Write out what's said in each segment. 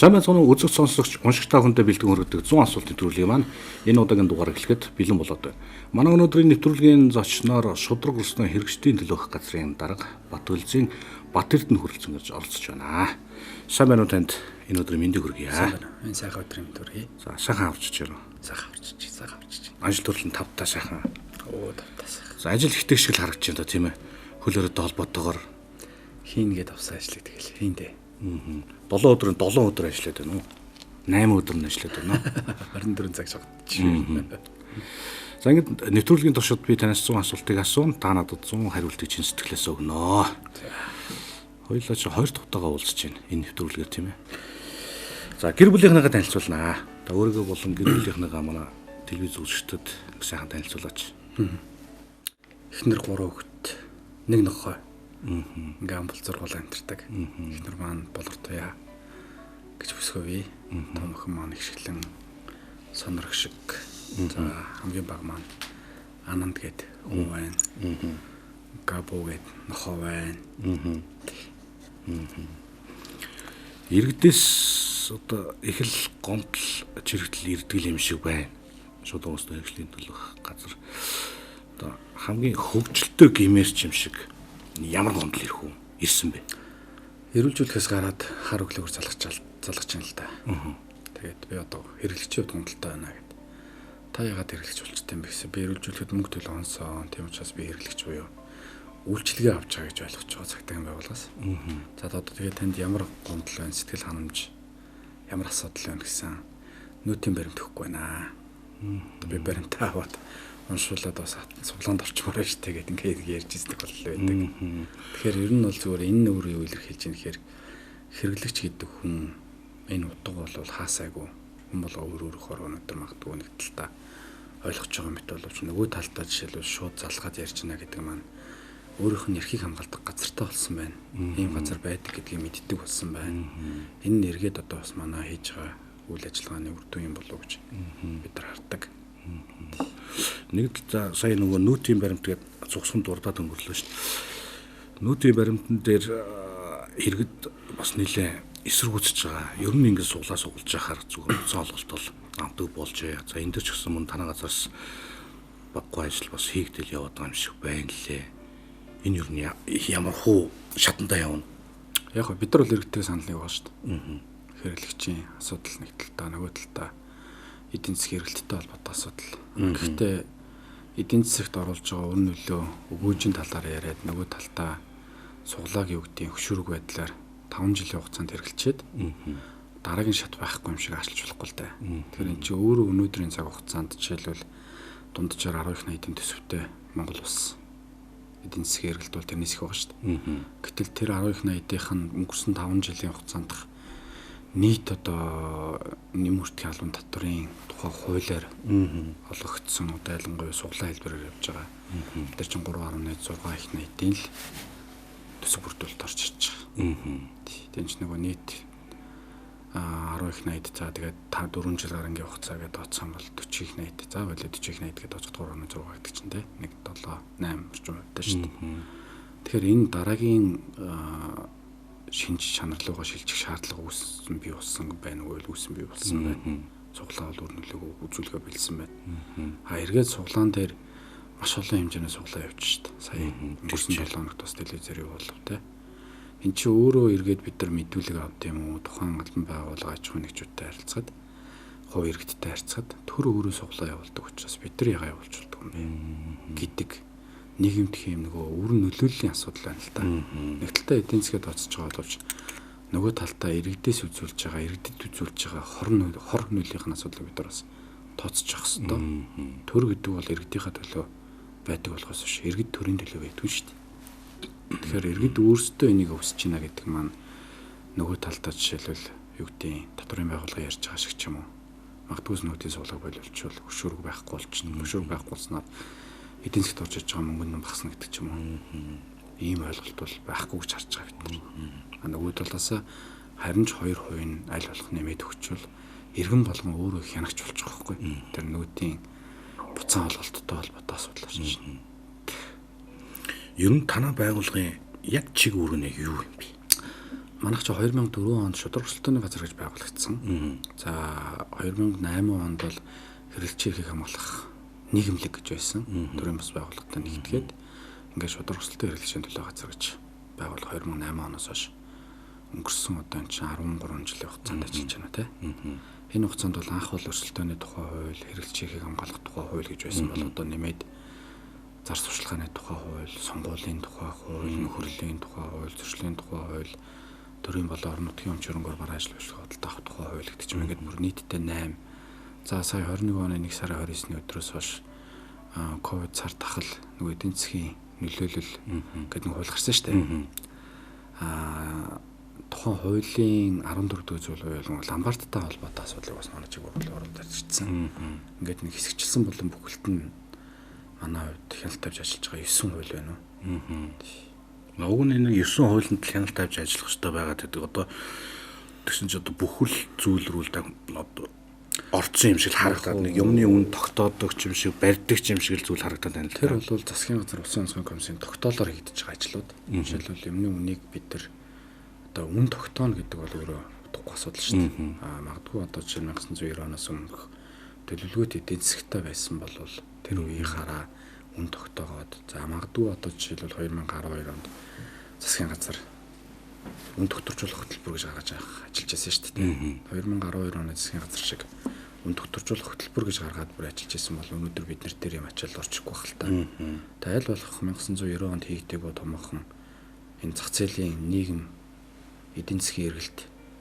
Сайн байцгаана уу үзэгч сонсогч уншигч та бүхэндээ бэлтгэн хүргэдэг 100 асуултын нэвтрүүлгийн маань энэ удаагийн дугаар эхлэхэд бэлэн болоод байна. Манай өнөөдрийн нэвтрүүлгийн зочноор шудраг өрснөө хэрэгжтийн төлөөх газрын дарга Батүлзийн Бат Эрдэнэ хүрэлцэн ирж оролцож байна. Сайн байна уу танд энэ өдрийн мэндийг хүргье. Сайн байна. Энэ сайхан өдрийн мэнд хүргье. За сайхан авчиж байна. Сайхан авчиж. Ажил төрлөн тавтаа сайхан. Оо тавтаа сайхан. За ажил ихтэй шиг л харагдаж байна тийм ээ. Хөлөөрөд холбоотойгоор хийнгээд авсан ажлыг тэгэл хийнтэй. 7 өдрөнд 7 өдөр ажиллаад байна уу? 8 өдөр нь ажиллаад байна уу? 24 цаг шогтчих. За ингээд нэвтрүүлгийн туршид би танаас 100 асуултыг асуун, та надад 100 хариултыг чин сэтгэлээс өгнө. Хоёулаа чи 2 тавтайгаа уулзж байна энэ нэвтрүүлгээр тийм ээ. За гэр бүлийнхнийгаа танилцуулнаа. Та өөрийгөө болон гэр бүлийнхнийгаа манай телевиз үзэгчдэд сайхан танилцуулаач. Эхнэр 3 хүүхэд, 1 нохой. Ингээм бол зургуулаа амтардаг. Эхнэр маань болортуяа гэж бүсгөөе. Том охин маань их шиглэн сонорх шиг. За хамгийн баг маань Ананд гээд хүн байна. Габо гээд нохоо байна. Иргэдээс Одоо их л гомдол чирэгдэл ирдэг юм шиг байна. Шууд уусны хэрэгслийн төлөх газар. Одоо хамгийн хөгжилтэй гимэрч юм шиг ямар гомдол ирэх үү? Ирсэн бэ? Эрүүлжүүлэхээс гараад хар өглөөр залгаж байна л да. Тэгээд би одоо хэрэглэгчийн хувьд гомдолтой байна гэд. Та яагаад хэрэглэгч болчтой юм бэ гэсэн. Би эрүүлжүүлэхэд мөнгө төлөө онсон. Тийм учраас би хэрэглэгч буюу үйлчилгээ авч байгаа гэж ойлгож байгаа цагтаа байгуулгаас. За одоо тэгээд танд ямар гомдол байна, сэтгэл ханамж, ямар асуудал байна гэсэн нүүтийн баримт өгөхгүй байна. Би баримтаа аваад уншуулад бас суглаанд орчмоор штэ гэдэг ингээд ярьж ирдэг боллоо байдаг. Тэгэхээр ер нь бол зүгээр энэ өөрөө юу илэрхийлж байгаа нэхэр хэрэглэгч гэдэг хүн энэ утга бол хаасайгүй хүн болго өөр өнөдөр магадгүй нэг талдаа ойлгож байгаа мэт боловч нөгөө талдаа жишээлбэл шууд залгаад ярьж байна гэдэг маань өөрийнх нь эрхийг хамгаалдаг газартай болсон байна. Ийм газар байдаг гэдгийг мэддэг болсон байна. Энэ нь эргээд одоо бас манай хийж байгаа үйл ажиллагааны үр дүн юм болов уу гэж бид нар хардаг. Нэг за сая нөгөө нүүтийн баримт гээд зугсхан дурдаад өнгөрлөө шүү дээ. Нүүтийн баримтан дээр иргэд бас нэлээ эсэргүүцэж байгаа. Ер нь ингэ суглуулж яхаар зүгээр цаон олголт бол амтдаг болжээ. За энэ дээр ч гэсэн мөн танаа газраас баггүй ажил бас хийгдэл яваад байгаа юм шиг байна лээ. Энэ ер нь ямар хуу шатандаа явна. Яг бид нар бол иргэдтэй санал нэг байгаа шүү дээ. Хэрэглэгчийн асуудал нэг талдаа нөгөө талдаа эдийн засгийн хэрэгэлттэй холбоотой асуудал. Гэхдээ эдийн засагт оруулж байгаа үр нөлөө өгөөжийн талаар яриад нөгөө талдаа суглааг юу гэдгийг хөшүүрэг байдлаар 5 жилийн хугацаанд хэрэглэчихэд дараагийн шат байхгүй юм шиг ашиглаж болохгүй л дээ. Тэгэхээр эн чинь өөрөө өнөөдрийн цаг хугацаанд жишээлбэл дунджаар 10 их найдын төсөвтэй Монгол улс эдийн засгийн хэрэгэлт бол тэрнээс их байгаа шүү дээ. Гэтэл тэр 10 их найдынх нь өнгөрсөн 5 жилийн хугацаанд нийт одоо нэмэртгийн албан татврын тухай хуулиар олгогдсон одоо ялангуяа суглаа хэлбэрээр явж байгаа. Тэр чинь 3.6 их найдын л төсөв бүрдүүлэлт орж ирж байгаа. Тэнч нөгөө нийт 10 их найд за тэгээд 4 жил гарангийн хугацаа гэдээ тооцсон бол 40 их найд. За болоо 40 их найд гэдээ тооцоход 3.6 гэдэг чинь те 1 7 8 орчим байдаг шүү дээ. Тэгэхээр энэ дараагийн шинж чанар руугаа шилжих шаардлага үүссэн бий болсон байна уу? Үүссэн бий болсон байна. Суглаа бол өөр нөлөөгөө үзүүлгээ бэлсэн байна. Эргээд суглаан дээр маш олон хэмжээний суглаа явж шүү дээ. Сая өнгөрсөн 7 хоногт бас телевизээр юу болов те. Энд чи өөрөө эргээд бид нар мэдүүлэг авд юм уу? Тухайн албан байгууллага аж ахуйн нэгжүүдтэй харилцаад, хувь иргэдтэй харилцаад төр өөрөө суглаа явуулдаг учраас бид нар ягаа явуулж болдог юм бэ гэдэг нийгэмд хэм нөгөө үр нөлөөллийн асуудал байна л да. Нэг талдаа эдийн засгийн тооцож байгаа боловч нөгөө талдаа иргэдээс үзүүлж байгаа, иргэдэд үзүүлж байгаа хор нөлөөллийн асуудлыг бид нар бас тооцож явах хэрэгтэй. Төр гэдэг бол иргэдийнхаа төлөө байдаг болохоос биш иргэд төрийн төлөө байдаг шүү дээ. Тэгэхээр иргэд өөрсдөө энийг өсөж байна гэдэг маань нөгөө талдаа жишээлбэл юу гэдэг татврын байгууллага ярьж байгаа шиг ч юм уу. Магадгүй нүүдийн суулгаг боловчвол хөшүүрэг байхгүй болчихно. Хөшүүрэг байхгүй болсноор эдийн засгт орж иж байгаа мөнгө нь багасна гэдэг ч юм уу. Ийм ойлголт бол байхгүй гэж харж байгаа бид нар. Нөгөө талаас харин ч 2% нь аль болох нэмээд өгчвөл иргэн болгон өөрөө хянагч болж байгаа байхгүй. Тэр нүүдийн буцаан олголттой холбоотой асуудал болж байна. Ер нь танаа байгууллагын яг чиг үүрэг нь юу юм бэ? манайх ч 2004 онд шудраг өрсөлдөөний газар гэж байгуулагдсан. За 2008 онд бол хэрэглэгчийн эрхийг хамгаалах нийгэмлэг гэж байсан. Төрийн бас байгууллагатай нэгтгээд ингээд шудраг өрсөлдөө хэрэглэгчийн төлөө газар гэж байгуулах 2008 оноос хойш өнгөрсөн одоо энэ чинь 13 жилийн хугацаанд ажиллаж байна те. Энэ хугацаанд бол анх бол өрсөлдөөний тухай хууль, хэрэглэгчийн эрхийг хамгаалах тухай хууль гэж байсан бол одоо нэмээд зар сурталчилгааны тухай хууль, сонгуулийн тухай хууль, нөхөрлөлийн тухай хууль, зөрчлийн тухай хууль, төрийн болон орон нутгийн өмч хөрөнгөөр бараа ажил хөдөлгөөнд авах тухай хууль гэдэг чинь ингээд бүр нийтдээ 8. За сая 21 оны 1 сарын 29-ний өдрөөс хойш ковид цар тахал нөгөө эдийн засгийн нөлөөлөл гэдэг нэг хууль гарсан шүү дээ. Тухайн хуулийн 14 дэх зүйл бол ломбардтай холбоотой асуудлыг бас манай чиглэл оруулж ажилласан. Ингээд нэг хэсэгчлсэн болон бүхэлд нь манай хувьд хяналт тавьж ажиллаж байгаа 9 хууль байна уу? Уг нь энэ 9 хуулинд хяналт тавьж ажиллах хэрэгтэй байгаад гэдэг. Одоо тэгсэн чинь одоо бүхэл зүйл рүү л одоо орцсон юм шиг харагдаад нэг юмны үн тогтоодог юм шиг, барьдаг юм шиг л зүйл харагдаад байна л. Тэр бол засгийн газар усан онцгой комиссийн тогтоолоор хийгдэж байгаа ажлууд. Жишээлбэл юмны үнийг бид нар одоо үн тогтооно гэдэг бол өөрөө утгагүй асуудал шүү дээ. Магадгүй одоо жишээ 1990 оноос өмнөх төлөвлөгөөт эдийн засгтай байсан бол тэр үеийнхаараа үн тогтоогоод за магадгүй одоо жишээлбэл 2012 онд засгийн газар үн тогтворжуулах хөтөлбөр гэж гаргаж ажиллаж байсан шүү дээ. 2012 оны засгийн газар шиг үн тогтворжуулах хөтөлбөр гэж гаргаад бүр ажиллаж байсан бол өнөөдөр бид нар дээр юм ачаалал орчихгүй байх л та. Та аль болох 1990 онд хийгдэг бо томоохон энэ зах зээлийн нийгэм эдийн засгийн эргэлт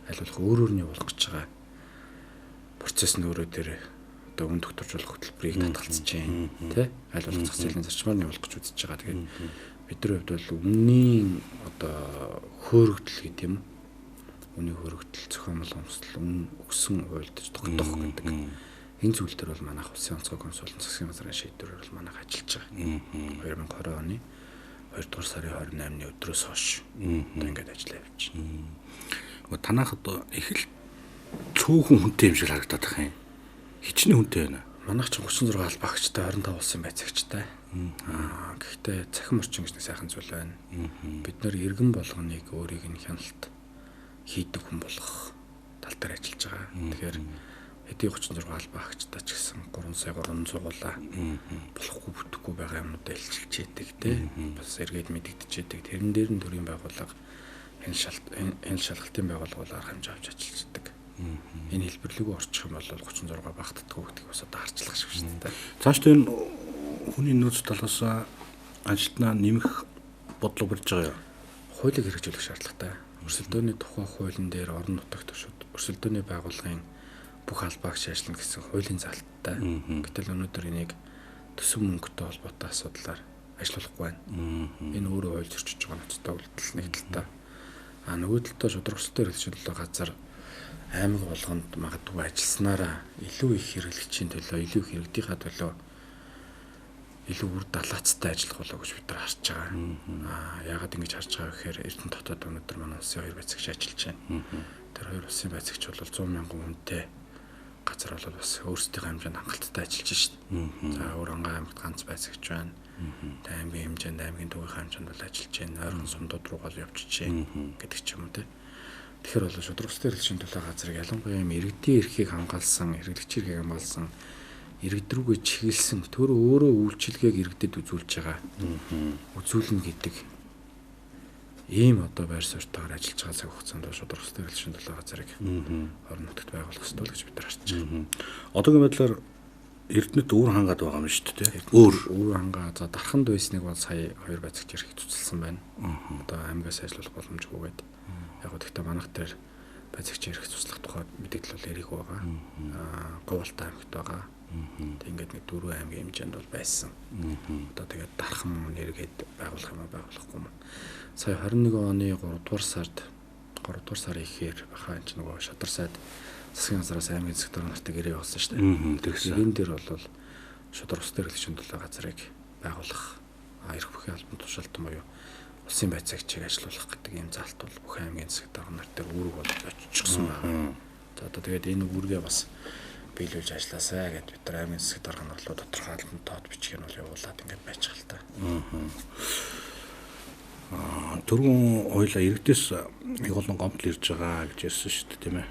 аль болох өөрөөр нь явуулах гэж байгаа процесс нь өөрөө дээр одоо үн тогтворжуулах хөтөлбөрийг татгалзаж байна. Тэ? Аль болох зах зээлийн зарчмаар нь явуулах гэж үзэж байгаа. Тэгээд бидний хувьд бол үнийн одоо хөөрөгдөл гэдэг юм. Үнийн хөөрөгдөл, зохиомжтой өмсөл, үн өгсөн хуульдаж тогтоох гэдэг. Энэ зүйл дээр бол манайх улсын онцгой комисс болон засгийн газрын шийдвэрээр бол манайх ажиллаж байгаа. 2020 оны 2 дугаар сарын 28-ны өдрөөс хойш одоо ингээд ажиллаа явж байна. Танайх одоо их л цөөхөн хүнтэй юм шиг харагдаад байгаа юм. Хичнээн хүнтэй байна. Манайх ч 36 албаагчтай 25 улсын байцаагчтай. Гэхдээ цахим орчин гэж нэг сайхан зүйл байна. Бид нэр иргэн болгоныг өөрийг нь хяналт хийдэг хүн болгох тал дээр ажиллаж байгаа. Тэгэхээр хэдий 36 албаагчтай ч гэсэн 3 сая 300 гуулаа болохгүй бүтэхгүй байгаа юмнуудаа илчилж яадаг те. Бас эргээд мэдэгдэж яадаг. Тэрэн дээр нь төрийн байгууллага энэ шалгалтын байгууллагаар хэмжээ авч ажиллаж яадаг. Энэ хэлбэрлэгөө орчих юм бол 36 багтдаггүй гэдгийг бас одоо харчлах шиг шүү дээ. Цаашдаа энэ хүний нөөц талаас ажилтнаа нэмэх бодлого барьж байгаа юу? Хуулийг хэрэгжүүлэх шаардлагатай. Өрсөлдөөний тухай хуулийн дээр орон нутагт өрсөлдөөний байгууллагын бүх албаагч ажиллана гэсэн хуулийн залттай. Гэтэл өнөөдөр энийг төсөв мөнгөтэй холбоотой асуудлаар ажиллахгүй байна. Энэ өөрөө хууль зөрчиж байгаа ноцтой үйлдэл нэг талтай. Нөгөө талдаа шудраг өрсөлдөө хэрэгжүүлэх газар аймаг болгонд магадгүй ажилласнараа илүү их хэрэглэгчийн төлөө, илүү их иргэдийнхаа төлөө илүү үр далаацтай ажиллах болоо гэж бид нар харж байгаа. Яагаад ингэж харж байгаа гэхээр Эрдэнэ дотоод өнөөдөр манай улсын 2 байцаагч ажиллаж байна. Тэр 2 улсын байцаагч бол 100 мянган хүнтэй газар бол бас өөрсдийнхөө хэмжээнд хангалттай ажиллаж шít. За Өрөнгө аймагт ганц байцаагч байна. Аймгийн хэмжээнд аймгийн төвийнхөө хэмжээнд бол ажиллаж байна. Ойрхон сумдууд руу гол явж чинь гэдэг ч юм уу те. Тэгэхээр бол шудраг өрсөлдөө хэрэглэгчийн төлөө газрыг ялангуяа юм иргэдийн эрхийг хамгаалсан, хэрэглэгчийн эрхийг хамгаалсан, иргэд рүүгээ чиглэсэн төр өөрөө үйлчилгээг иргэдэд үзүүлж байгаа. Үзүүлнэ гэдэг ийм одоо байр суурьтайгаар ажиллаж байгаа цаг хугацаанд шудраг өрсөлдөө хэрэглэгчийн төлөө газрыг орон нутагт байгуулах ёстой л гэж бид нар харж байгаа. Одоогийн байдлаар Эрдэнэт өөр хангаад байгаа юм шүү дээ. Өөр хангаа за дарханд байсныг бол сая 2 байцаагч ирэх цуцлсан байна. Одоо аймагаас ажиллах боломжгүйгээд яг гэхдээ манайх дээр байцаагч ирэх цуцлах тухай мэдээлэл бол ярих байгаа. Говьалтай аймагт байгаа. Тэг ингээд нэг 4 аймгийн хэмжээнд бол байсан. Одоо тэгээд дархан нэргээд байгуулах юм байгуулахгүй юм. Сая 21 оны 3 дугаар сар ихээр баха энэ нөгөө шадар сайд засгийн газраас аймгийн сектор нартай гэрээ явуулсан шүү дээ. Тэрэн дээр бол шудраг өрсөлдөө хэрэглэгчийн төлөө газрыг байгуулах эрх бүхий албан тушаалтан буюу улсын байцаагчийг ажилуулах гэдэг ийм залт бол бүх аймгийн сектор нар дээр үүрэг болж оччихсон байна. За одоо тэгээд энэ үүргээ бас биелүүлж ажилласаа гэдээ бид нар аймгийн сектор нар руу тодорхой албан тоод бичгийг нь бол явуулаад ингээд байж байгаа л та. Түрүүн хоёлаа иргэдээс их олон гомдол ирж байгаа гэж ярьсан шүү дээ, тийм ээ.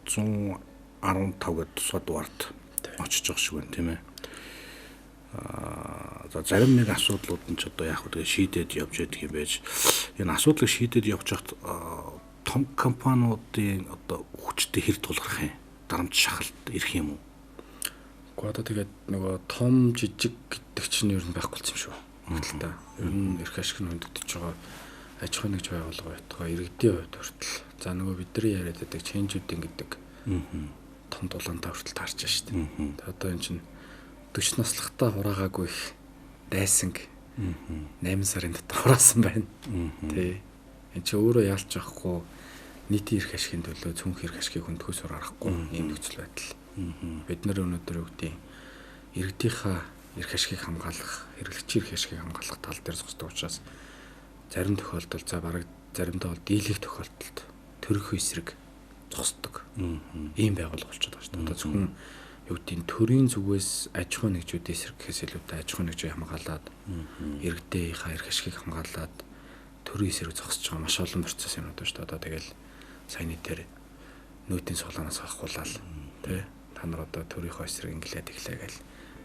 115 гэдэг тусгай дугаард очиж байгаа шиг байна, тийм ээ. За зарим нэг асуудлууд нь ч одоо яг хөө тэгээ шийдээд явж байдаг юм байж. Энэ асуудлыг шийдээд явж хахад том компаниудын одоо хүчтэй хэр тулгарх юм? Дарамт шахалт ирэх юм уу? Гэхдээ одоо тэгээд нөгөө том жижиг гэдэг чинь ер нь байхгүй болсон юм шүү. Гэтэл та ер нь эрх ашиг нь хөндөгдөж байгаа аж ахуйн нэгж байгууллага байтугай иргэдийн хувьд хүртэл за нөгөө бидний яриад байдаг ченжүүдийн гэдэг том дулаантай хүртэл таарч байгаа шүү дээ. Одоо энэ чинь 40 наслахтаа хураагаагүй их дайсанг 8 сарын дотор хураасан байна. Тэ. Энд чи өөрөө яалч авахгүй нийтийн эрх ашигын төлөө цүнх эрх ашигыг хөндөхөөс арахгүй ийм нөхцөл байдал. Бид нар өнөөдөр юу гэдэг иргэдийнхаа эрх ашигыг хамгаалах, хэрэглэгчийн эрх ашигыг хамгаалах тал дээр зогсдог учраас зарим тохиолдолд за бараг заримдаа бол дийлэх тохиолдолд төрөх эсрэг зогсдог. Ийм байгууллага болчиход байгаа шүү дээ. Одоо зөвхөн юу гэдэг төрийн зүгээс аж ахуйн нэгжүүдийн эсрэг гэхээс илүүтэй аж ахуйн нэгжийг хамгаалаад иргэдийнхаа эрх ашигыг хамгаалаад төрийн эсрэг зогсож байгаа маш олон процесс юмнууд байна шүү дээ. Одоо тэгэл саяны дээр нөөтийн сулаанаас авахгуулаад тий та нар одоо төрийнхөө эсрэг инглээд эхлэе гэл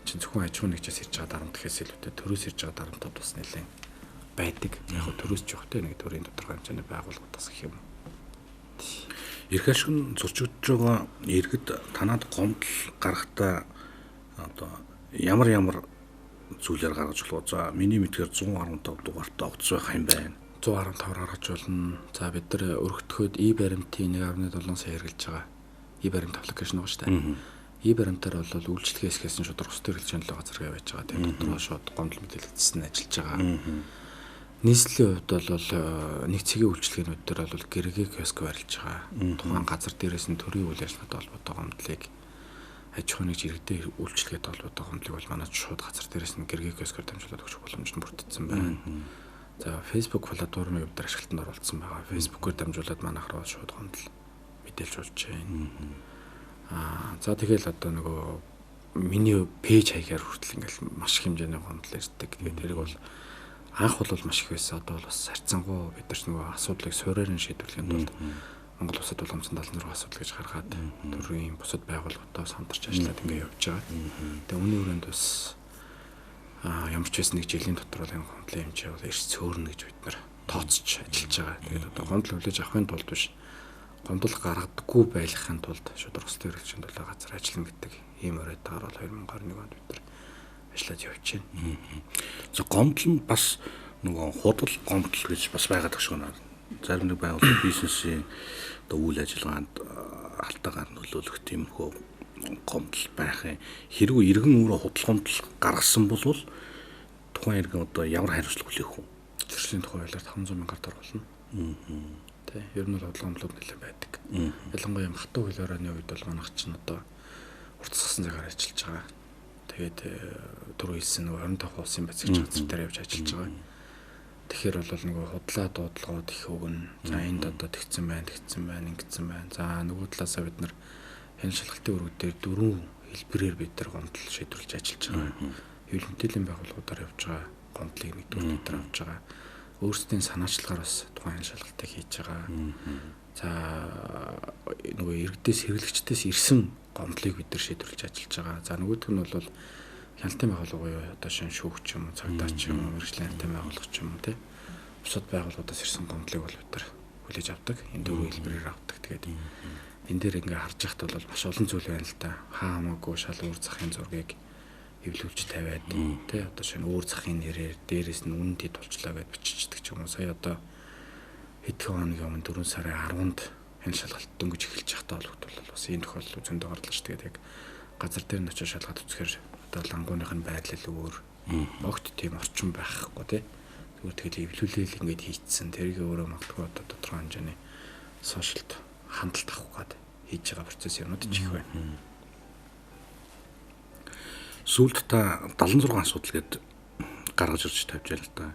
чинь зөвхөн аж ахуйн нэгжээс ирж байгаа дарамт гэхээс илүүтэй төрөөс ирж байгаа дарамтууд бас нэлээд байдаг. Яг нь төрөөс ч явахтай нэг төрийн тодорхой хэмжээний байгууллагуудаас гэх юм. Эрх ашиг нь зөрчигдөж байгаа иргэд танаад гомдол гарахтаа одоо ямар зүйлээр гаргаж болох вэ? За миний мэдгээр 115 дугаартай огцсон байх юм байна. 115 гаргаж болно. За бид нар өргөдөхөд баримтын 1.7 сая хэрэгжилж байгаа. Баримт аппликейшн байгаа шүү дээ. Баримтаар бол үйлчлэгээ хэсгээс нь шууд ургастай хэрэгжилж байгаа газар байж байгаа. Тэгээд дотроо шууд гомдол мэдээлэгдсэн ажиллаж байгаа. Нийслэлийн хувьд бол нэг цэгийн үйлчлэгээнүүд дээр бол гэргийн киоск барилж байгаа. Тухайн газар дээрээс нь төрийн үйл ажиллагаатай холбоотой гомдлыг аж ахуйн нэгж иргэдэд үйлчлэгээтэй холбоотой гомдлыг бол манай шууд газар дээрээс нь гэргийн киоскоор дамжуулаад өгөх боломж нь бүрдсэн байна. За Facebook платформын хувьд ашиглалтанд оролцсон байгаа. Facebook-оор дамжуулаад манайх руу шууд гомдол мэдээлж болж байна. За тэгэл одоо нөгөө миний пэйж хаягаар хүртэл ингээл маш их хэмжээний гомдол ирдэг. Тэгээд тэрийг бол анх бол маш их байсан. Одоо бол бас харьцангуй бид нар нөгөө асуудлыг суураар нь шийдвэрлэхэд тулд Монгол Улсад боломжтой 76 асуудал гэж гаргаад төрийн бусад байгууллагуудаас хамтарч ажиллаад ингээд явж байгаа. Тэгээ үүний өрөөнд бас ямар ч байсан нэг жилийн дотор бол энэ гомдлын хэмжээ бол эрс цөөрнө гэж бид нар тооцож ажиллаж байгаа. Тэгээд одоо гомдол хүлээж авахын тулд биш гомдол гаргадаггүй байлгахын тулд шууд ургастай хэрэгжин төлөө газар ажиллана гэдэг ийм оройдгаар бол 2021 онд бид нар ажиллаж явж байна. За гомдол нь бас нөгөө худал гомдол гэж бас байгаад байгаа шүү наа. Зарим нэг байгууллага бизнесийн одоо үйл ажиллагаанд алтаагаар нөлөөлөх тиймэрхүү гомдол байх юм. Хэрвээ иргэн өөрөө худал гомдол гаргасан бол тухайн иргэн одоо ямар хариуцлага хүлээх вэ? Зөрчлийн тухай хуулиар 500 мянгаар оруулна. Тэ ер нь бол худал гомдлууд нэлээд байдаг. Ялангуяа хатуу хууль орооны үед бол манайх чинь одоо уртсгасан цагаар ажиллаж байгаа. Тэгээд түрүү хэлсэн нөгөө 25 улсын бацигч газар дээр явж ажиллаж байгаа. Тэгэхээр бол нөгөө худлаа дуудлагууд их өгнө. За энд одоо тэгсэн байна, ингэсэн байна. За нөгөө талаасаа бид нар энэ шалгалтын өргөд дээр 4 хэлбэрээр бид нар гомдол шийдвэрлэж ажиллаж байгаа. Хэвлэл мэдээллийн байгууллагуудаар явж байгаа гомдлыг нэгдүгээр бид нар авч байгаа. Өөрсдийн санаачлагаар бас тухайн шалгалтыг хийж байгаа. За нөгөө иргэдээс хэрэглэгчдээс ирсэн гомдлыг бид нар шийдвэрлэж ажиллаж байгаа. За нөгөөх нь бол хяналтын байгууллага буюу одоо шин шүүгч юм уу, цагдаач юм уу, мэргэжлийн хяналтын байгууллага ч юм уу тий. Бусад байгууллагуудаас ирсэн гомдлыг бол бид нар хүлээж авдаг. Энэ дөрвөн хэлбэрээр авдаг. Тэгээд энэ дээр ингээ харж яхад бол маш олон зүйл байна л да. Хаа хамаагүй шал өөр захын зургийг эвлүүлж тавиад тий одоо шин өөр захын нэрээр дээрээс нь үнэтэй тулчлаа гэж биччихдэг ч юм уу. Сая одоо хэдхэн хоногийн өмнө 4 сарын 10-нд энэ шалгалт дөнгөж эхэлж байхдаа бол бас энэ тохиолдол зөндөө гарлаа шүү. Тэгээд яг газар дээр нь очиж шалгалт үзэхээр одоо лангууных нь байдал өөр огт тийм орчин байхгүй тий. Зүгээр тэгэл эвлүүлэл ингэж хийцсэн. Тэрийг өөрөө магадгүй одоо тодорхой хэмжээний сошиалд хандлт авах гээд хийж байгаа процесс юмнууд ч их байна. Сүүлд та 76 асуудал гээд гаргаж ирж тавьж байл л да.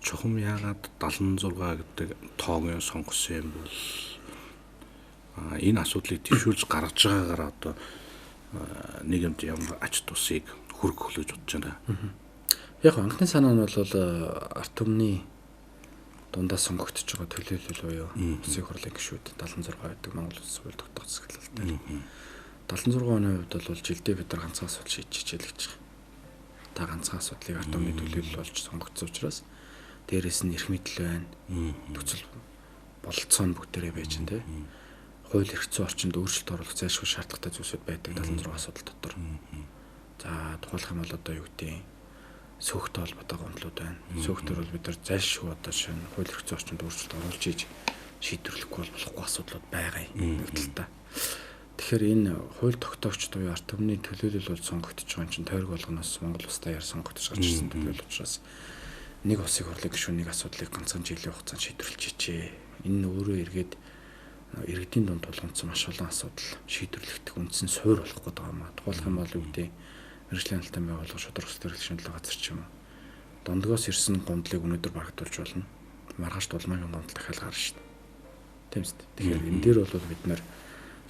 Чухам яагаад 76 гэдэг тоог сонгосон юм бол энэ асуудлыг төвшүүлж гаргаж байгаагаар одоо нийгэмд ямар ач тусыг хүргэх хөлөж бодож байна. Яг анхны санаа нь бол арт түмний дундаа сонгогдож байгаа төлөөлөл буюу Улсын хурлын гишүүд 76 байдаг Монгол Улс хууль тогтоох засаглал дээр. 76 оны хувьд бол жилдээ бид нар ганцхан асуудал шийдэж хичээл гэж байгаа. Та ганцхан асуудлыг ард түмний төлөөлөл болж сонгогдсон учраас дээрээс нь эрх мэдэл байна. Төгсөл бололцоо нь бүгдээрээ байж байна те. Хууль эрх зүйн орчинд өөрчлөлт оруулах зайлшгүй шаардлагатай зүйлсүүд байдаг 76 асуудал дотор. За тухайлх юм бол одоо юу гэдэг сөөхтэй холбоотой гомдлууд байна. Сөөхтөр бол бид нар зайлшгүй одоо шинэ хууль эрх зүйн орчинд өөрчлөлт оруулж ийж шийдвэрлэхгүй болохгүй асуудлууд байгаа юм талтай. Тэгэхээр энэ хууль тогтоогч буюу ард түмний төлөөлөл бол сонгогдож байгаа чинь тойрог болгоноос Монгол Улс даяар сонгогдож гарч ирсэн төлөөлөл учраас нэг улсын хурлын гишүүнийг асуудлыг ганцхан жилийн хугацаанд шийдвэрлэж чичээ. Энэ өөрөө эргээд иргэдийн дунд тулгамдсан маш олон асуудал шийдвэрлэгдэх үндсэн суурь болох гэдэг юм аа. Тухайлх юм бол юу гэдэг мэргэжлийн албан байгууллага шударга ус төрөл шинжилгээ газар ч юм уу. Дондгоос ирсэн гомдлыг өнөөдөр барагдуулж болно. Маргааш дулмаагийн гомдол дахиад гарна шүү дээ. Тийм үст. Тэгэхээр энэ дээр бол бид нар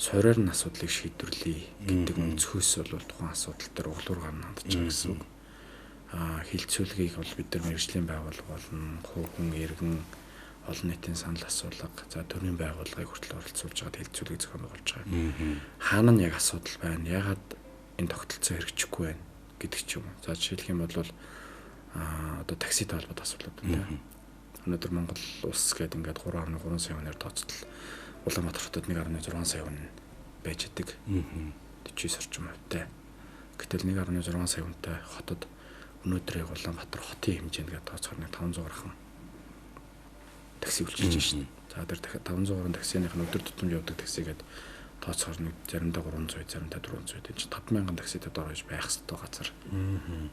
суурьаар нь асуудлыг шийдвэрлэе гэдэг өнцгөөс бол тухайн асуудал дээр углуур гарна хандж байгаа гэсэн үг. Хилцүүлгийг бол бид нар мэргэжлийн байгууллага болон хүн иргэн олон нийтийн санал асуулга за төрийн байгууллагыг хүртэл оролцуулж байгаа хилцүүлгийг зохион байгуулж байгаа. Хаана нь яг асуудал байна? Ягаад энэ тогтолцоо хэрэгжихгүй байна гэдэг ч юм уу. За жишээлх юм бол одоо такситай холбоотой асуудлууд байна. Өнөөдөр Монгол улс гэдэг ингээд 3.3 сая хүнээр тооцтол Улаанбаатар хотод 1.6 сая хүн байж идэг. 49 орчим хувьтай. Гэтэл 1.6 сая хүнтэй хотод өнөөдрийг Улаанбаатар хотын хэмжээнд гээд тооцохоор 500 гаруй такси үйлчилж шин. За тэр 500 гаруй таксиных нь өдөр тутамд явдаг таксигээд тооцохоор заримдаа 300, заримдаа 400 гэж 5000 такситай дорож байх хэвээр газар.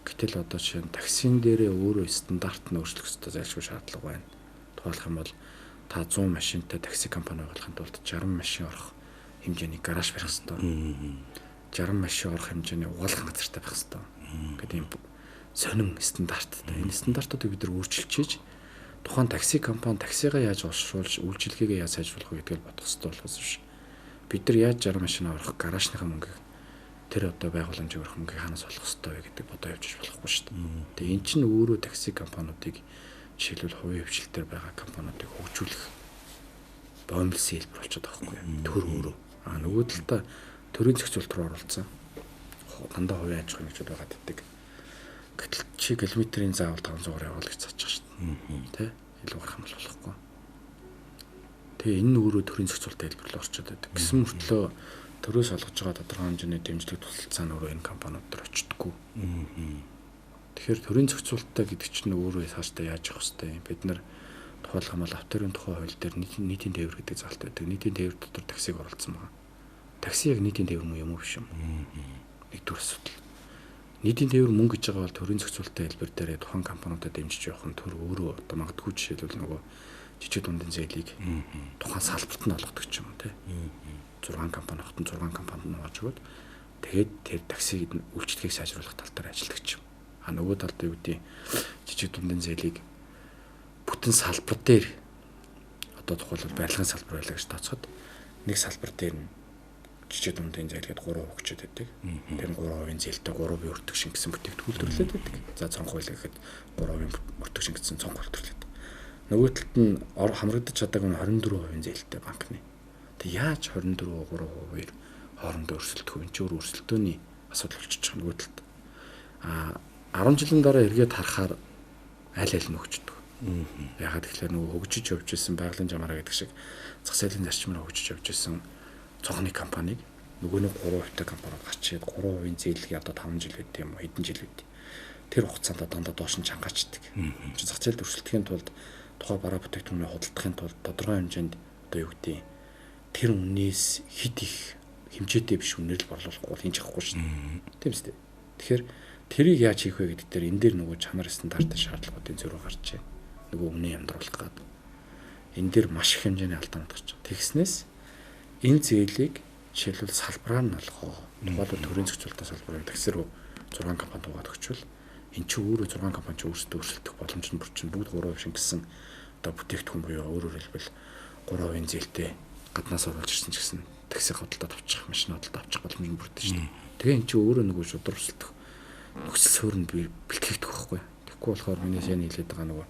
Гэтэл одоо жишээ нь таксин дээрээ өөрөө стандарт нь өөрчлөх хэвээр зайлшгүй шаардлага байна. Тухайлх юм бол та 100 машинтай такси компани байгуулахын тулд 60 машин орох хэмжээний гараж барих хэвээр. 60 машин орох хэмжээний угаалгах газартай байх хэвээр. Гэдэг юм сонин стандарттай. Энэ стандартуудыг бид нар өөрчилж хийж тухайн такси компани таксигаа яаж олшруулж үйлчилгээгээ яаж сайжруулах вэ гэдгийг бодох хэрэгтэй болохоос биш. Бид нар яаж 60 машинаа орох гаражныхаа мөнгөийг тэр одоо байгууламжийг өрөх мөнгөийг хаанаас олох хэрэгтэй вэ гэдэг бодоо явж болохгүй шүү дээ. Тэгээ эн чинь өөрөө такси компаниудыг жишээлбэл хувийн хвшилтээр байгаа компаниудыг хөгжүүлэх боомлсын хэлбэр болчиход байгаа байхгүй юу? Төр өөрөө. Нөгөө талдаа төрийн зохицуулт руу оруулсан. Дандаа хувийн аж ахуйн нэгжүүд байгаад байдаг. Гэтэл чи километрийн заавал 500-аар явуул гэж цааж байгаа шүү дээ. Тэ? Илүү гарах юм болохгүй. Тэгээ энэ өөрөө төрийн зохицуултын хэлбэрлэл орчод байдаг. Гэсэн мөртлөө төрөөс олгож байгаа тодорхой хэмжээний дэмжлэг тусалцаа нь өөрөө энэ компаниуд дээр очдоггүй. Тэгэхээр төрийн зохицуулттай гэдэг чинь өөрөө цаашдаа яаж явах хэвтэй. Бид нар тухайлх юм бол авторын тухай хууль дээр нийтийн тээвэр гэдэг заалт байдаг. Нийтийн тээвэр дотор таксиг оролцсон байгаа. Такси яг нийтийн тээвэр юм уу биш юм? Нэгдүгээр асуудал. Нийтийн тээвэр мөнгө гэж байгаа бол төрийн зохицуултын хэлбэр дээр тухайн компаниудад дэмжиж явах нь төр өөрөө одоо магадгүй жишээлбэл нөгөө жижиг дундын зээлийг тухайн салбарт нь олгодог ч юм уу те. 6 компани хотон 6 компанид нь аваад өгөөд тэгээд тэр таксиг үйлчлэгийг сайжруулах тал дээр ажилладаг ч юм. Нөгөө талд юу гэдэг жижиг дундын зээлийг бүтэн салбар дээр одоо тухайлбал барилгын салбар байлаа гэж тооцоход нэг салбар дээр нь жижиг дундын зээлгээд 3% өгчөд байдаг. Тэр нь 3% зээлтэй 3% өртөг шингэсэн бүтээгдэхүүн төрлөөд байдаг. За цонх байлаа гэхэд 3% өртөг шингэсэн цонх төрлөөд. Нөгөө талд нь хамрагдаж чадаагүй нь 24% зээлтэй банкны. Тэг яаж 24-3%-ээр хоорондоо өрсөлдөх вэ? Энд чинь өрсөлдөөний асуудал болчихж байгаа нөгөө талд. 10 жилийн дараа эргээд харахаар аль аль нь хөгждөг. Ягаад гэвэл нөгөө хөгжиж явж исэн байгалийн жамаараа гэдэг шиг зах зээлийн зарчмаар хөгжиж явж исэн цонхны компаниг нөгөө нэг 3% та компаниуд гачаад 3% зээлгээ одоо 5 жил байд юм уу хэдэн жил байд. Тэр хугацаанд дандаа доош нь чангаачдаг. Чи зах зээлд өрсөлдөхийн тулд тухай бараа бүтээгдэхүүнээ худалдахын тулд тодорхой хэмжээнд одоо юу гэдэг тэр үнээс хит их хэмжээтэй биш үнээр л борлуулахгүй бол хинж авахгүй шин. Тийм үстэй. Тэгэхээр тэрийг яаж хийх вэ гэдэг дээр энэ дээр нөгөө чанар стандартын шаардлагуудын зөрүү гарч байна. Нөгөө үнэ амьдруулах гад. Энэ дээр маш их хэмжээний алдаанууд гарч байгаа. Тэгснээс энэ зээлийг жишээлбэл салбараар нь олгоо. Тухайлбал төрийн зохицуулалтын салбарыг такси руу 6 компани тугаад өгчвөл эн чинь өөрөө 6 компани ч өөрсдөө өрсөлдөх боломж нь бүрчин бүгд 3% шингэсэн одоо бүтээгдэхүүн буюу өөрөөр хэлбэл 3% зээлтэй гаднаас оруулж ирсэн ч гэсэн такси худалдаад авчих, машин худалдаад авчих боломж нь бүрдэж шин. Тэгээ эн чинь өөрөө нөгөө шудар өрсөлдөх нөхцөл суурь нь бэлтгэгдэх байхгүй. Тэгэхгүй болохоор миний сайн хэлээд байгаа нөгөө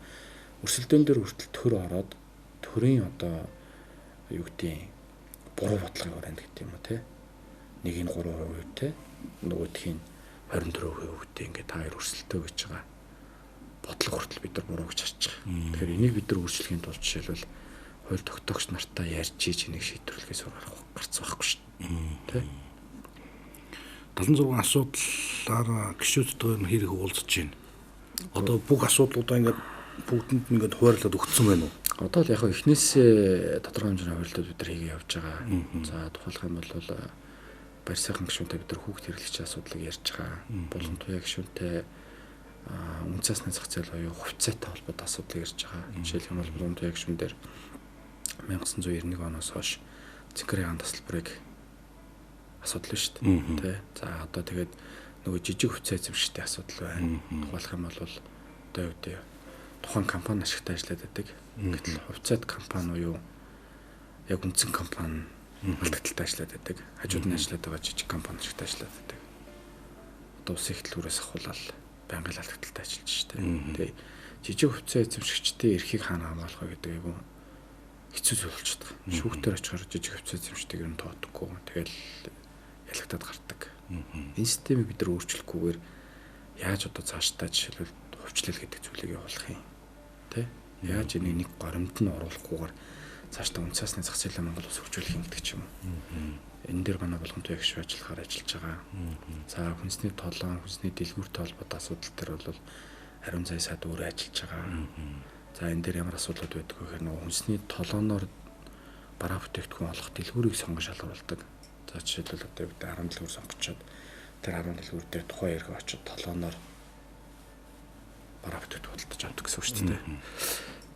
өрсөлдөөн дээр хүртэл төр ороод төрийн одоо юу гэдэг буруу бодлогыг бариад гэдэг юм уу те. Нэг нь 3% те. Нөгөөх нь 24% гэдэг ингээд та хоёр өрсөлдөө гэж байгаа. Бодлого хүртэл бид нар буруу гэж харж байгаа. Тэгэхээр энийг бид нар өөрчлөхийн тулд жишээлбэл хууль тогтоогч нартай ярьж ийж энийг шийдвэрлэхээс гарцсан байхгүй шүү дээ. Тэ? 76 асуудлаар гишүүдтэйгээр хэрэг уулзж байна. Одоо бүх асуудлуудаа ингээд бүгдэнд нь ингээд хуваарлаад өгсөн байна уу? Одоо л яг эхнээсээ тодорхой хэмжээний хуваарлууд бид нар хийгээ явж байгаа. За тухайлх юм бол барь сайхан гишүүнтэй бид нар хүүхд хэрэглэгчийн асуудлыг ярьж байгаа. Булган туяа гишүүнтэй үн цасны зах зээл буюу хувьцаатай холбоотой асуудлыг ярьж байгаа. Жишээлх юм бол булган туяа гишүүн дээр 1991 оноос хойш цэнхэрийн тасалбарыг асуудал шүү дээ. Тэ. За одоо тэгээд нөгөө жижиг хувьцаа эзэмшигчдийн асуудал байна. Тухайлх юм бол одоо юу гэдэг тухайн компани ашигтай ажиллаад байдаг. Гэтэл хувьцаат компани уу яг үндсэн компани алдагдaltaй ажиллаад байдаг. Хажууд нь ажиллаад байгаа жижиг компани ашигтай ажиллаад байдаг. Одоо улсын их төлбөрөөс ахуулаад байнгын алдагдaltaй ажиллаж штэ. Тэгээ жижиг хувьцаа эзэмшигчдийн эрхийг хаана хамгаалах вэ гэдэг айгу хэцүү зүйл болчиход байгаа. Шүүхтэр очихоор жижиг хувьцаа эзэмшигчдийг ер нь тоодоггүй. Тэгэл ялгатаад гардаг. Энэ системийг бид нар өөрчлөхгүйгээр яаж одоо цаашдаа жишээлбэл хувьчлал гэдэг зүйлийг явуулах юм. Тэ? Яаж энийг нэг горимд нь оруулахгүйгээр цаашдаа үн цасны зах зээлээ Монгол улс хөгжүүлэх юм гэдэг ч юм уу. Энэ дээр манай булган туяа гишүүн ажиллахаар ажиллаж байгаа. За хүнсний толон, хүнсний дэлгүүртэй холбоотой асуудал төр бол ариун цай сад өөрөө ажиллаж байгаа. За энэ дээр ямар асуудлууд байдаг вэ гэхээр нөгөө хүнсний толоноор бараа бүтээгдэхүүн олох дэлгүүрийг сонгож шалгаруулдаг. За жишээлбэл одоо бид 10 дэлгүүр сонгочоод тэр 10 дэлгүүр дээр тухайн эрхээ очиж толоноор бараа бүтээгдэхүүн худалдаж авдаг гэсэн үг шүү дээ.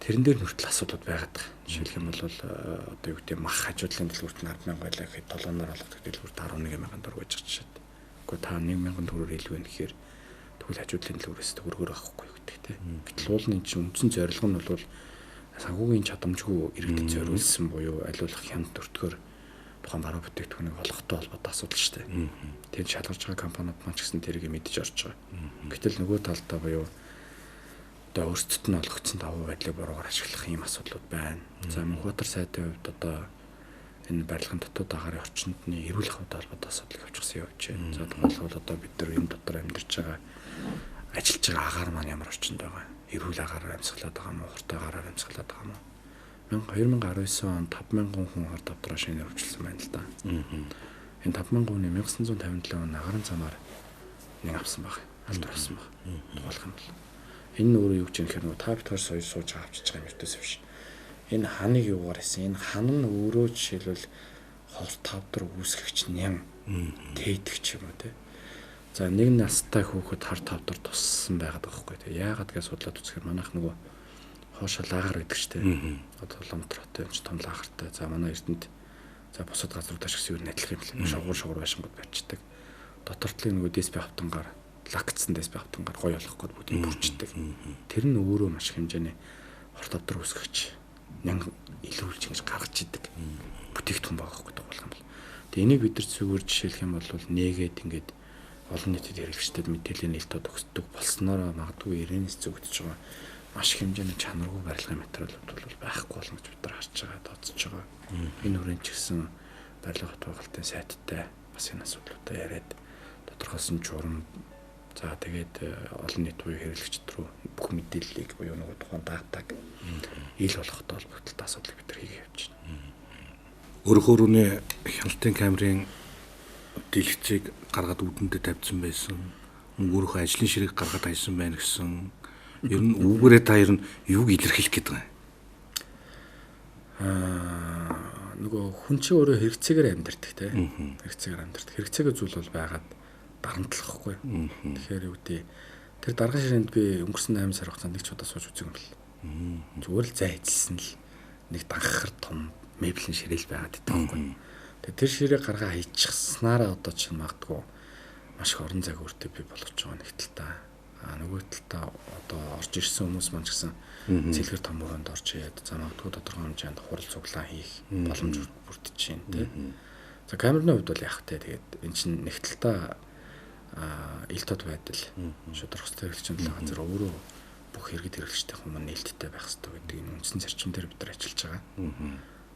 Тэрэн дээр нүртэл асуудлууд байгаад байгаа. Жишээлх юм бол одоо юу гэдэг мах хажуудлын дэлгүүрт нь 10,000 байлаа гэхэд толоноор олгодог дэлгүүрт 11,000 төгрөг байж байгаа жишээ. Гэхдээ та 1,000 төгрөгөөр илүү байна гэхээр тэгвэл хажуудлын дэлгүүрээс төгрөгөөр авахгүй гэдэг тийм. Гэтэл уулын чинь үндсэн зорилго нь бол санхүүгийн чадамжгүй иргэдэд зориулсан буюу аливаалах хяналт төртгөр тухайн бараа бүтээгдэхүүнийг олгохтой холбоотой асуудал шүү дээ. Тэгээд шалгарч байгаа компаниуд маань ч гэсэн тэрийг мэдж орж байгаа. Гэтэл нөгөө талдаа буюу одоо өөрсдөд нь олгогдсон давуу байдлыг буруугаар ашиглах ийм асуудлууд байна. За Мөнхбаатар сайдын хувьд одоо энэ барилгын дотоод агаарын орчиндны эрүүл хавьтай холбоотой асуудлыг авчихсан явж байна. За тухайлбал одоо бид нар энэ дотор амьдарч байгаа ажиллаж байгаа агаар маань ямар орчинд байгаа. Эрүүл агаараар амьсгалаад байгаа мó, хурд агаараар амьсгалаад байгаа мó. 2019 онд 5,000 хүн хар давтраа шинээр хөгжүүлсэн байна л да. Энэ 5,000 хүний 1957 он агарын замаар нэг авсан баг. Алдар авсан баг. Тухайлх юм бол энэ нь өөрөө юу гэж юм хэрэг нөгөө та битгаар сууж авчиж байгаа юм ертөөс биш. Энэ ханыг юугаар хийсэн? Энэ хан нь өөрөө жишээлбэл хор тавдар үүсгэгч ням тэйдэгч юм уу те. За нэг настай хүүхэд хар тавдар туссан байгаад байгаа хгүй те. Яагаад гэж судлаад үзэхээр манайх нөгөө хоошоо лагар гэдэг чтэй. Одоо Улаанбаатар хотын том лагартай. За манай Эрдэнэт за бусад газрууд ашигс юу нэтлэх юм бэл. Шугуур байшингууд барьчдаг. Дотортлын нөгөө дэс би хавтангаар лагцсан дэс би хавтангаар гоё болох гээд бүгдийг бүрчдэг. Тэр нь өөрөө маш их хэмжээний хорт авдар үүсгэж нянг илрүүлж ингэж гаргаж идэг. Бүтээгдэхүүн байгаа хгүй болох юм бол. Тэгээ энийг бид нар зүгээр жишээлх юм бол нээгээд ингэж олон нийтэд хэрэглэгчдэд мэдээлэл нээлттэй өгсдөг болсноор магадгүй ирээнээс зөвөгдөж байгаа маш их хэмжээний чанаргүй барилгын материалууд бол байхгүй болно гэж бид нар харж байгаа, тооцож байгаа. Энэ хүрээнд ч гэсэн барилга хот байгуулалтын сайттай бас энэ асуудлуудаа яриад тодорхойлсон журам за тэгээд олон нийт буюу хэрэглэгчд рүү бүх мэдээллийг буюу нөгөө тухайн датаг ил болгохтой холбоотой асуудлыг бид нар хийгээ явж байна. Өөрөөрөө хяналтын камерын дэлгэцийг гаргаад үүдэндээ тавьсан байсан. Өөрөөхөө ажлын ширийг гаргаад хайсан байна гэсэн. Ер нь үүгээрээ та ер нь юуг илэрхийлэх гээд байгаа юм? Нөгөө хүн чинь өөрөө хэрэгцээгээр амьдардаг те. Хэрэгцээгээр амьдардаг. Хэрэгцээгээ зүйл бол байгаад дарамтлахгүй. Тэгэхээр юу гэдэг тэр дарга ширээнд би өнгөрсөн 8 сар хугацаанд нэг ч удаа сууж үзег юм бэл. Зүгээр л зай эзэлсэн л нэг данхахар том меблийн ширээл байгаад байдаг байхгүй. Тэгээ тэр ширээ гаргаа хийчихснараа одоо чинь магадгүй маш их орон зайг өөртөө би болгож байгаа нэг талтай. Нөгөө талдаа одоо орж ирсэн хүмүүс маань ч гэсэн цэлгэр том өрөөнд орж ирээд за магадгүй тодорхой хэмжээнд хурал цуглаан хийх боломж бүрдэж байна тий. За камерны хувьд бол яах вэ? Тэгээд эн чинь нэг талдаа ил тод байдал шударга хэрэглэгчийн газар өөрөө бүх иргэд хэрэглэгчтэй хүмүүс нээлттэй байх хэрэгтэй гэдэг энэ үндсэн зарчим дээр бид нар ажиллаж байгаа.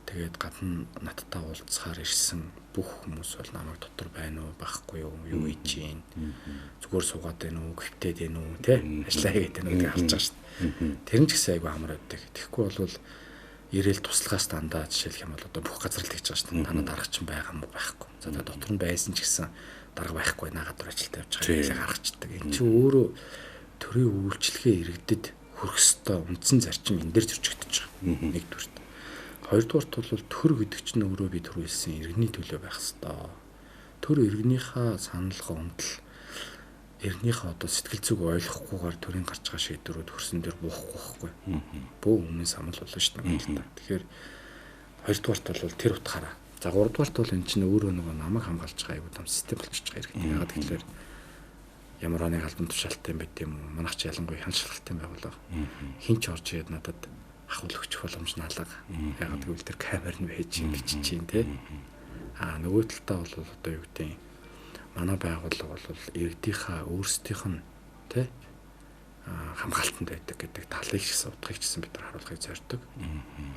Тэгээд гадна надтай уулзахаар ирсэн бүх хүмүүс бол намайг дотор байна уу, байхгүй юу, юу хийж гин. Зүгээр суугаад байна уу, гөвтээд байна уу, тэ? Ажиллаа хийгээд байна уу гэдгийг харж байгаа шүү дээ. Тэр нь ч гэсэн айгүй амар байдаг. Тэгэхгүй бол ирээл тусалгаас дандаа жишээлх юм бол одоо бүх газар л тэгж байгаа шүү дээ. Танаа дарга чинь байгаа юм уу, байхгүй. За дотор нь байсан ч гэсэн дарга байхгүй наа гадар ажилтаа явж байгаа гэж гаргацдаг. Энд чинь өөрөө төрийн үйлчлэгээ иргэдэд хүрэх ёстой үндсэн зарчим энэ дээр зөрчигдөж байгаа. Нэгдүгürt. Хоёрдугаарт бол төр гэдэг чинь өөрөө би түрүү хэлсэн иргэний төлөө байх ёстой. Төр иргэнийхээ санал гомдол иргэнийхээ одоо сэтгэл зүг ойлгохгүйгээр төрийн гарч байгаа шийдвэрүүд хөрсөн дээр буухгүй байхгүй. Бөө өмнө самал болно шүү дээ. Тэгэхээр хоёрдугаарт бол тэр утгаараа. За гуравдугаарт бол эн чинь өөрөө нөгөө намайг хамгаалж байгаа аюул том систем болчихж байгаа иргэд. Ягаад гэвэл ямар нэг албан тушаалтай юм байт юм уу? Манайх ч ялангуяа хяншилттай байгууллага. Хин ч орж ирээд надад ахвал өгчих боломж нь алга. Ягаад гэвэл тэр камер нь байж ингэж чинь тий. Нөгөө талдаа бол одоо юу гэдэг юм манай байгууллага бол иргэдийнхаа өөрсдийнх нь тий хамгаалтанд байдаг гэдэг талыг гэсэн утгыг чсэн бид нар харуулахыг зорддог.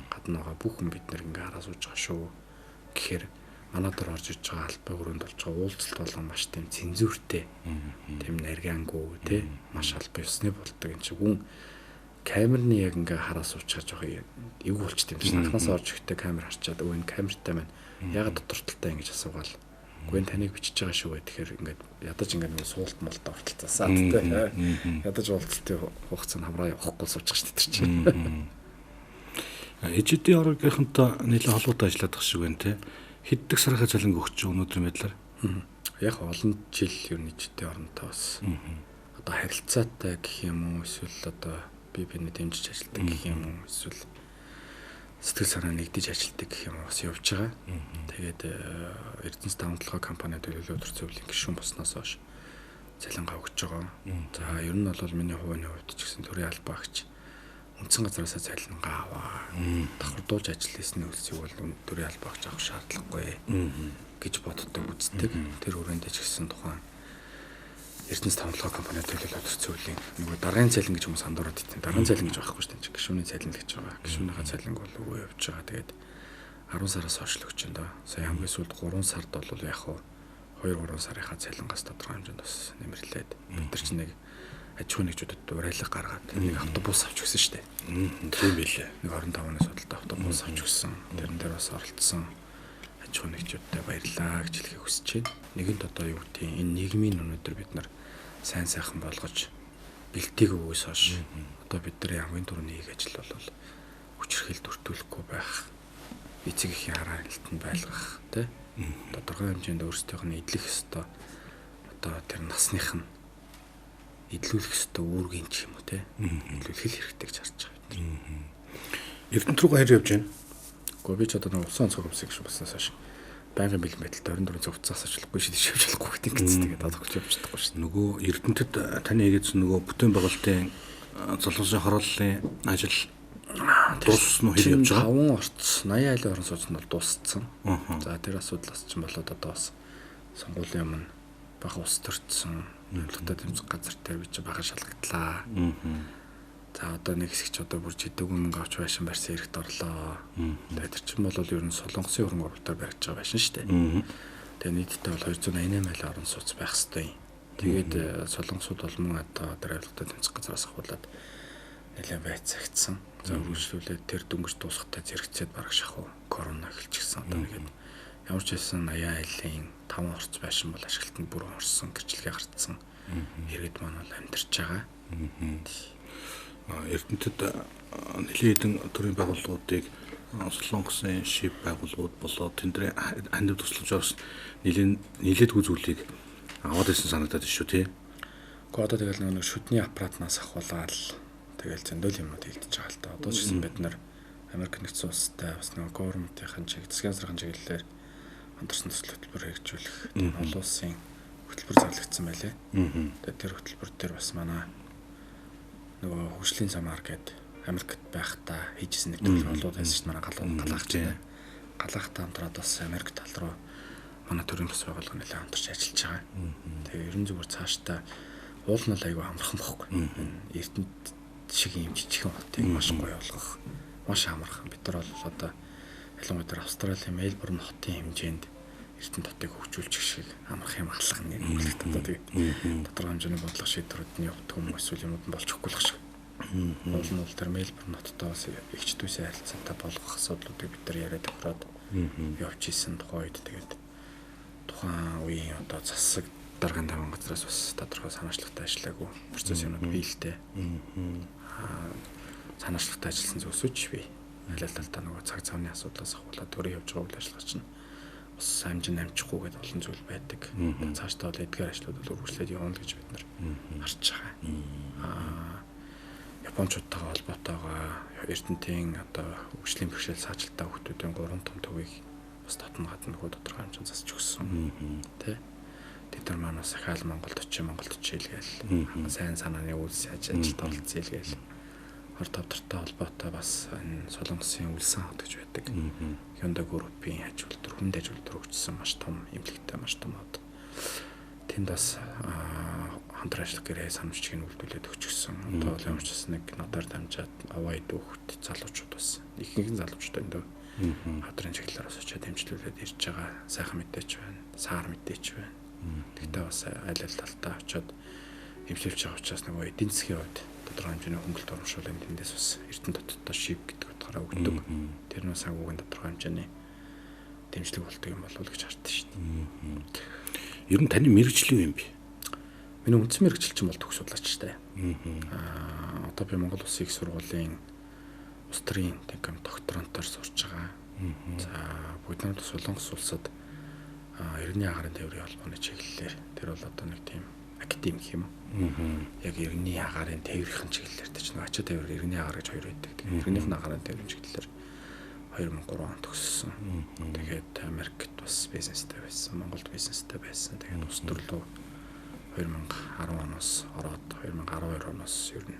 Гадна байгаа бүх хүн бид нар ингээ хараа сууж байгаа шүү. Гэхээр манай дээр орж иж байгаа албан өрөөнд болж байгаа уулзалт болгон маш тийм цензүүртэй. Тийм наргиангүй тий маш албан ёсны болдог энэ чинь хүн камерны яг ингээ хараа суучаад байгаа эвгүй болчтой юм чинь анханасаа орж ирэхдээ камер харчаад өө энэ камертай маань ягаад дотор талтай ингэж асуугаал үгүй таныг бичиж байгаа шүү гэхээр ингээд ядаж ингээд нэг суулт молт орталцаасаа тий ядаж уулзалтын хугацаанд хамраа явахгүй суучих шүү дээ тэр чинь Эжидийн оргийнхонтой нэлээд холбоотой ажиллаад байгаа шиг байна тий хэддэг сархаа цалин өгч өнөөдрийн байдлаар яг олон жил ер нь эжидийн оронтой бас одоо харилцаатай гэх юм уу эсвэл одоо би биний дэмжиж ажилладаг гэх юм уу эсвэл сэтгэл санаа нэгдэж ажилладаг гэх юм уу бас явж байгаа. Тэгээд Эрдэнэс даван толгой компани төлөвлөлт өдөрцөвлийн гишүүн болсноос хойш цалингаа өгч байгаа. За ер нь бол миний хувийн хувьд ч гэсэн төрийн албаагч үндсэн газараас цалингаа аваа. Давхардуулж ажилласны үлсийг бол төрийн албаагч авах шаардлагагүй гэж боддог үздэг. Тэр хүрээндээ ч гэсэн тухайн Эрдэнэс даван толгой компани төлөвлөлт өдөрцөвлийн нөгөө даргын цалин гэж хүмүүс андуураад идэв. Даргын цалин гэж байхгүй шүү дээ. Гишүүний цалин л гэж байгаа. Гишүүнийхээ цалинг бол өгөө явж байгаа. Тэгээд 10 сараас хойш л өгч байна да. Сая хамгийн сүүлд 3 сард бол яг хуу 2-3 сарынхаа цалингаас тодорхой хэмжээнд бас нэмэрлээд бид нар чинь нэг аж ахуйн нэгжүүдэд уриалга гаргаад нэг автобус авч өгсөн шүү дээ. Тийм билээ. Нэг 25 оны судалтай автобус авч өгсөн. Тэрэн дээр бас оролцсон аж ахуйн нэгжүүдтэй баярлалаа гэж хэлхийг хүсэж байна. Нэгэнт одоо юу гэдэг энэ нийгмийн өнөөдөр бид нар сайн сайхан болгож бэлтгийг өгөөс хойш одоо бид нар хамгийн түрүүний хийх ажил бол хүчирхийлд өртүүлэхгүй байх, эцэг эхийн хараа хяналтанд байлгах, тэ тодорхой хэмжээнд өөрсдийнх нь идэлх ёстой одоо тэр насных нь идлүүлэх ёстой үүргийн ч юм уу тэ идлүүлэх хэрэгтэй гэж харж байгаа бид нар. Эрдэнэт рүү хайр явж байна. Гэхдээ би ч одоо нэг улсын онцгой хүмүүсийг шүү баснаас хойш байнгын бэлэн байдалд 24 цаг хугацаас ажиллахгүй шийдэж явж болохгүй гэдэг гэсэн тэгээд одоо хөч явж чадахгүй шүү. Нөгөө Эрдэнэтэд таны хийгээдсэн нөгөө бүтээн байгуулалтын золгосын хорооллын ажил дууссан уу хэр явж байгаа? 5 орц 80 айлын орон сууцнд бол дууссан. За тэр асуудлаас ч болоод одоо бас сонгуулийн өмнө бага ус төрчихсөн. Нөлөөтэй тэмцэх газар дээр би ч бага шалгатлаа. За одоо нэг хэсэг ч одоо бүр жидүүг мөнгө авч байшин барьсан хэрэгт орлоо. Тэгээд тэр чинь бол ер нь Солонгосын хөрөнгө оруулалтаар барьж байгаа байшин шүү дээ. Тэгээд нийтдээ бол 288 айлын орон сууц байх ёстой юм. Тэгээд Солонгосууд бол мөн одоо тэр авилгатай тэмцэх газараас ахуулаад нэлээд байцаагцсан. За үргэлжлүүлээд тэр дөнгөж дуусахтай зэрэгцээд бараг шахуу корона эхэлчихсэн. Одоо нэгэд ямар ч байсан 80 айлын 5 орц байшин бол ашиглалтанд бүрэн орсон, гэрчлэгээ гартсан. Иргэд маань бол амьдарч байгаа. Эрдэнэтэд нэлийн хэдэн төрлийн байгууллагуудыг Солонгосын шив байгууллагууд болоод тэндээ хандив туслаж бас нийлээдгүй зүйлийг аваад ирсэн санагдаад шүү тий. Гэхдээ одоо тэгэл нэг шүдний аппаратнаас ахуулаад тэгэл зөндөл юмнууд хийгдэж байгаа л та. Одоо ч гэсэн бид нар Америк нэгдсэн улстай бас нэг government-ийн засгийн газрын чиглэлээр хамтарсан төсөл хөтөлбөр хэрэгжүүлэх олон улсын хөтөлбөр зарлагдсан байлээ. Тэгээд тэр хөтөлбөр дээр бас манай нөгөө хөгжлийн замаар гээд Америкт байхдаа хийжсэн нэг төрлийн олууд байсан чинь манай галаах чинь галаахтай хамтраад бас Америк тал руу манай төрийн бас байгууллага нэлээд хамтарч ажиллаж байгаа. Тэгээ ерөн зүгээр цаашдаа уул нь айгүй амархан бохгүй. Эрдэнэт шиг юм жижигхэн хотыг маш гоё болгох, маш амархан. Бид нар бол одоо ялангуяа Австралийн Мельбурн хотын хэмжээнд эрдэнэ дотыг хөгжүүлчих шиг амархан юм алхах нэг үлдэх одоо тэгээд тодорхой хэмжээний бодлого шийдвэрүүд нь явдаг юм эсвэл юмуд нь болчихгүй л шиг. Уул нь бол тэр Мельбурн хоттой бас ихч дүүсээ харилцаатай болгох асуудлуудыг бид нар яриад өгрөөд явж исэн тухай үед тэгээд тухайн үеийн одоо засаг дарганы таван газраас бас тодорхой санаачлагтай ажиллаагүй процесс юмуд биелтэй. Санаачлагтай ажилласан зүйлсүүч бий. Аль талдаа нөгөө цаг цааны асуудлаас ахуулаад төрөө явж байгаа үйл ажиллагаа чинь бас амжин амжихгүйгээд олон зүйл байдаг. Цаашдаа бол эдгээр ажлууд бол үргэлжлээд явна гэж бид нар харж байгаа. Японочдтойгоо холбоотойгоо Эрдэнэтийн одоо хөгжлийн бэрхшээл цаажилтаа хүмүүсийн 3 том төвийг бас татна гадна нөгөө тодорхой хэмжээнд засч өгсөн. Тэ? Тэд нар маань бас ахаал Монголд очив илгээл сайн санааны үйлс ажилд оролцсон илгээл 25 дартай холбоотой бас энэ Солонгосын үлсэн хот гэж байдаг. Hyundai Group-ийн аж үйлдвэр, хүнд аж үйлдвэр хөгжсөн маш том эмнэлэгтэй маш том хот. Тэнд бас хамтран ажиллах гэрээ санамжчгийг үлдүүлээд өгчихсөн. Одоо бол ямар ч бас нэг надаар дамжаад аваа идүүхт залуучууд бас ихэнх залуучууд энэ хамтран чиглэлээс очиад дэмжлүүлээд ирж байгаа. Сайхан мэдээч байна, саар мэдээч байна. Тэгтээ бас аль талдаа очиод эмчилж байгаа учраас нөгөө эдийн засгийн хувьд тодорхой хэмжээний хөнгөлт урамшуулын тэндээс бас эрдэнэ дотоодоо шив гэдэг утгаараа өгдөг. Тэр нь санхүүгийн тодорхой хэмжээний дэмжлэг болдог юм болов уу гэж хардсан шүү дээ. Ер нь таны мэргэжил юм бэ? Миний үндсэн мэргэжил чинь бол төгс судлаачтай. Одоо би Монгол Улсын их сургуулийн улс төрийн техникум докторантаар сурч байгаа. За бүгд нэг Солонгос улсад эрдэнэ агарын тээврийн холбооны чиглэлээр тэр бол одоо нэг тийм академик юм. Яг эрдэнэ агарын тээврийн чиглэлээр чинь ачаа тээвэр эрдэнэ агаар гэж хоёр байдаг. Эрдэнийх нь агарын тээврийн чиглэлээр 2003 он төгссөн. Тэгээд Америкт бас бизнестэй байсан, Монголд бизнестэй байсан. Тэгээд улс төр рүү 2010 оноос ороод 2012 оноос ер нь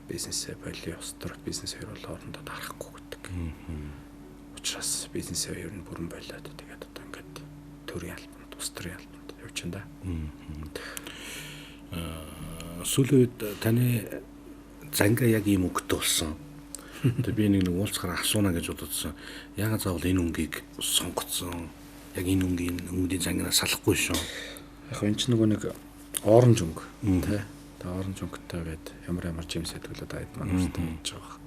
бизнесээ боли улс төр бизнес хоёр бол хоорондоо дарахгүй гэдэг. Учираас бизнесээ ер нь бүрэн болоод тэгээд одоо ингээд төрийн албанд, улс төрийн албанд явчихна да. Сүүлийн үед таны занга яг ийм өнгөтэй болсон. Тэгээ би нэг уулзахаар асууна гэж бодсон. Яагаад заавал энэ өнгийг сонгоцсон? Яг энэ өнгөний зангинаас салахгүй шүү. Яг энэ ч нөгөө нэг оранж өнгө тий. Тэгээ оранж өнгөтэй гээд ямар жимс хэдгэлээд айд маань үстэй хийж байгаа.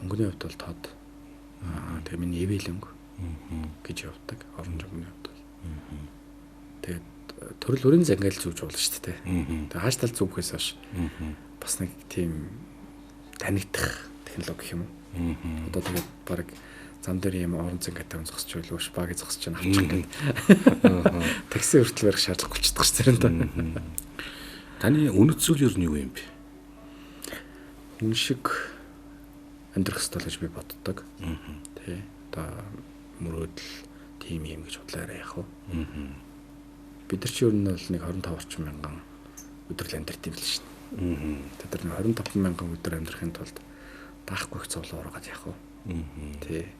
Өнгөний хувьд бол тод. Тэгээ миний эвэл өнгө гэж явдаг. Оранж өнгөний хувьд бол. Тэгээд төрөл бүрийн зангаал зүүж болно шүү дээ. Тэгээ хааштай зүүхээс хойш бас нэг тийм танигдах технологи юм уу? Одоо тэгээд баг зам дээр юм орон зангаатай зогсч байлгүй шпаги зогсч чана авчих гээд такси хүртэл барих шаардлага болчихдог шүү дээ. Таны үнэт зүйл ер нь юу юм бэ? Үн шиг амьдрах ёстой л гэж би боддог. Тэ. Одоо мөрөөдөл тим юм гэж бодлоо яах вэ? Бид нар чи ер нь бол нэг 25 орчим мянган өдрөл амьдрт юм л шин. Тэд нар 25 мянган өдөр амьдрахын тулд даахгүй их зовлон ургаад яах вэ? Тэ.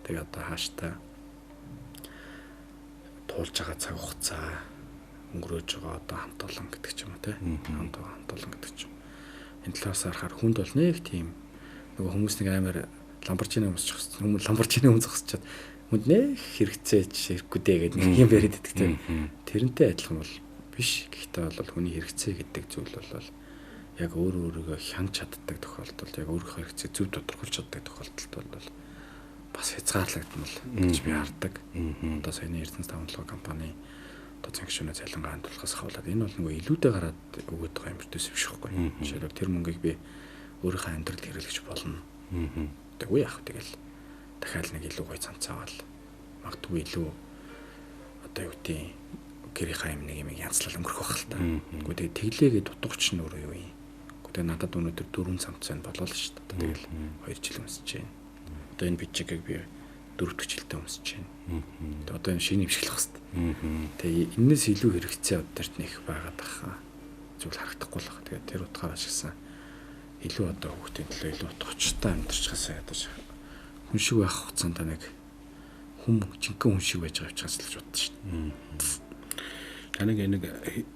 Тэгээ одоо хааштай туулж байгаа цаг хугацаа өнгөрөөж байгаа одоо хамт олон гэдэг ч юм уу те. Хамт олон гэдэг ч юм. Энэ талаас харахаар хүнд бол нэг тийм нөгөө хүмүүс нэг амар ламборчины өмсөж хүмүүс ламборчины өмсөж хүнд нэг хэрэгцээч хэрэггүй дээ гэдэг нэг юм яриад байдаг те. Тэрнтэй адилхан бол биш. Гэхдээ бол хүний хэрэгцээ гэдэг зүйл бол яг өөрийгөө хянаж чаддаг тохиолдолд яг өөрийнхөө хэрэгцээг зөв тодорхойлж чаддаг тохиолдолд бол бас хязгаарлагдмал гэж би хардаг. Одоо саяны Эрдэнэс тавталгаа компани одоо санкцны цалингаа хандуулахаас хавлаад энэ бол нөгөө илүүтэй гараад өгöd байгаа юм биш байхгүй. Жишээлбэл тэр мөнгийг би өөрийнхөө амьдралд хэрэглэж болно. Тэгвэл яах вэ тэгэл дахиад нэг илүү гоё цанцаавал магадгүй илүү одоо юу гэдэг гэрийнхаа юм нэг юм янзлал өнгөрөх байх л та. Гэхдээ тэгээ тэглээгээ дутууч нь өөрөө юу юм. Гэхдээ надад өнөөдөр 4 цамцсан болоо л шүү дээ. Тэгэл 2 жил өмсөж байна. Одоо энэ бичгийг би 4 дахь жилдээ өмсөж байна. Тэгээ одоо энэ шинэ имшиглэх хэвээр. Тэгээ энэс илүү хэрэгцээ өдөрт нэх байгаад байгаа. Зүйл харагдахгүй л байна. Тэгээ тэр утгаар ашигласан илүү одоо хүүхдийн төлөө илүү утгачтай амьдарчихсан ядаж хүн шиг байх хугацаанд нэг жинхэнэ хүн шиг байж байгаа учраас л гэж боддоо шүү дээ. Таныг нэг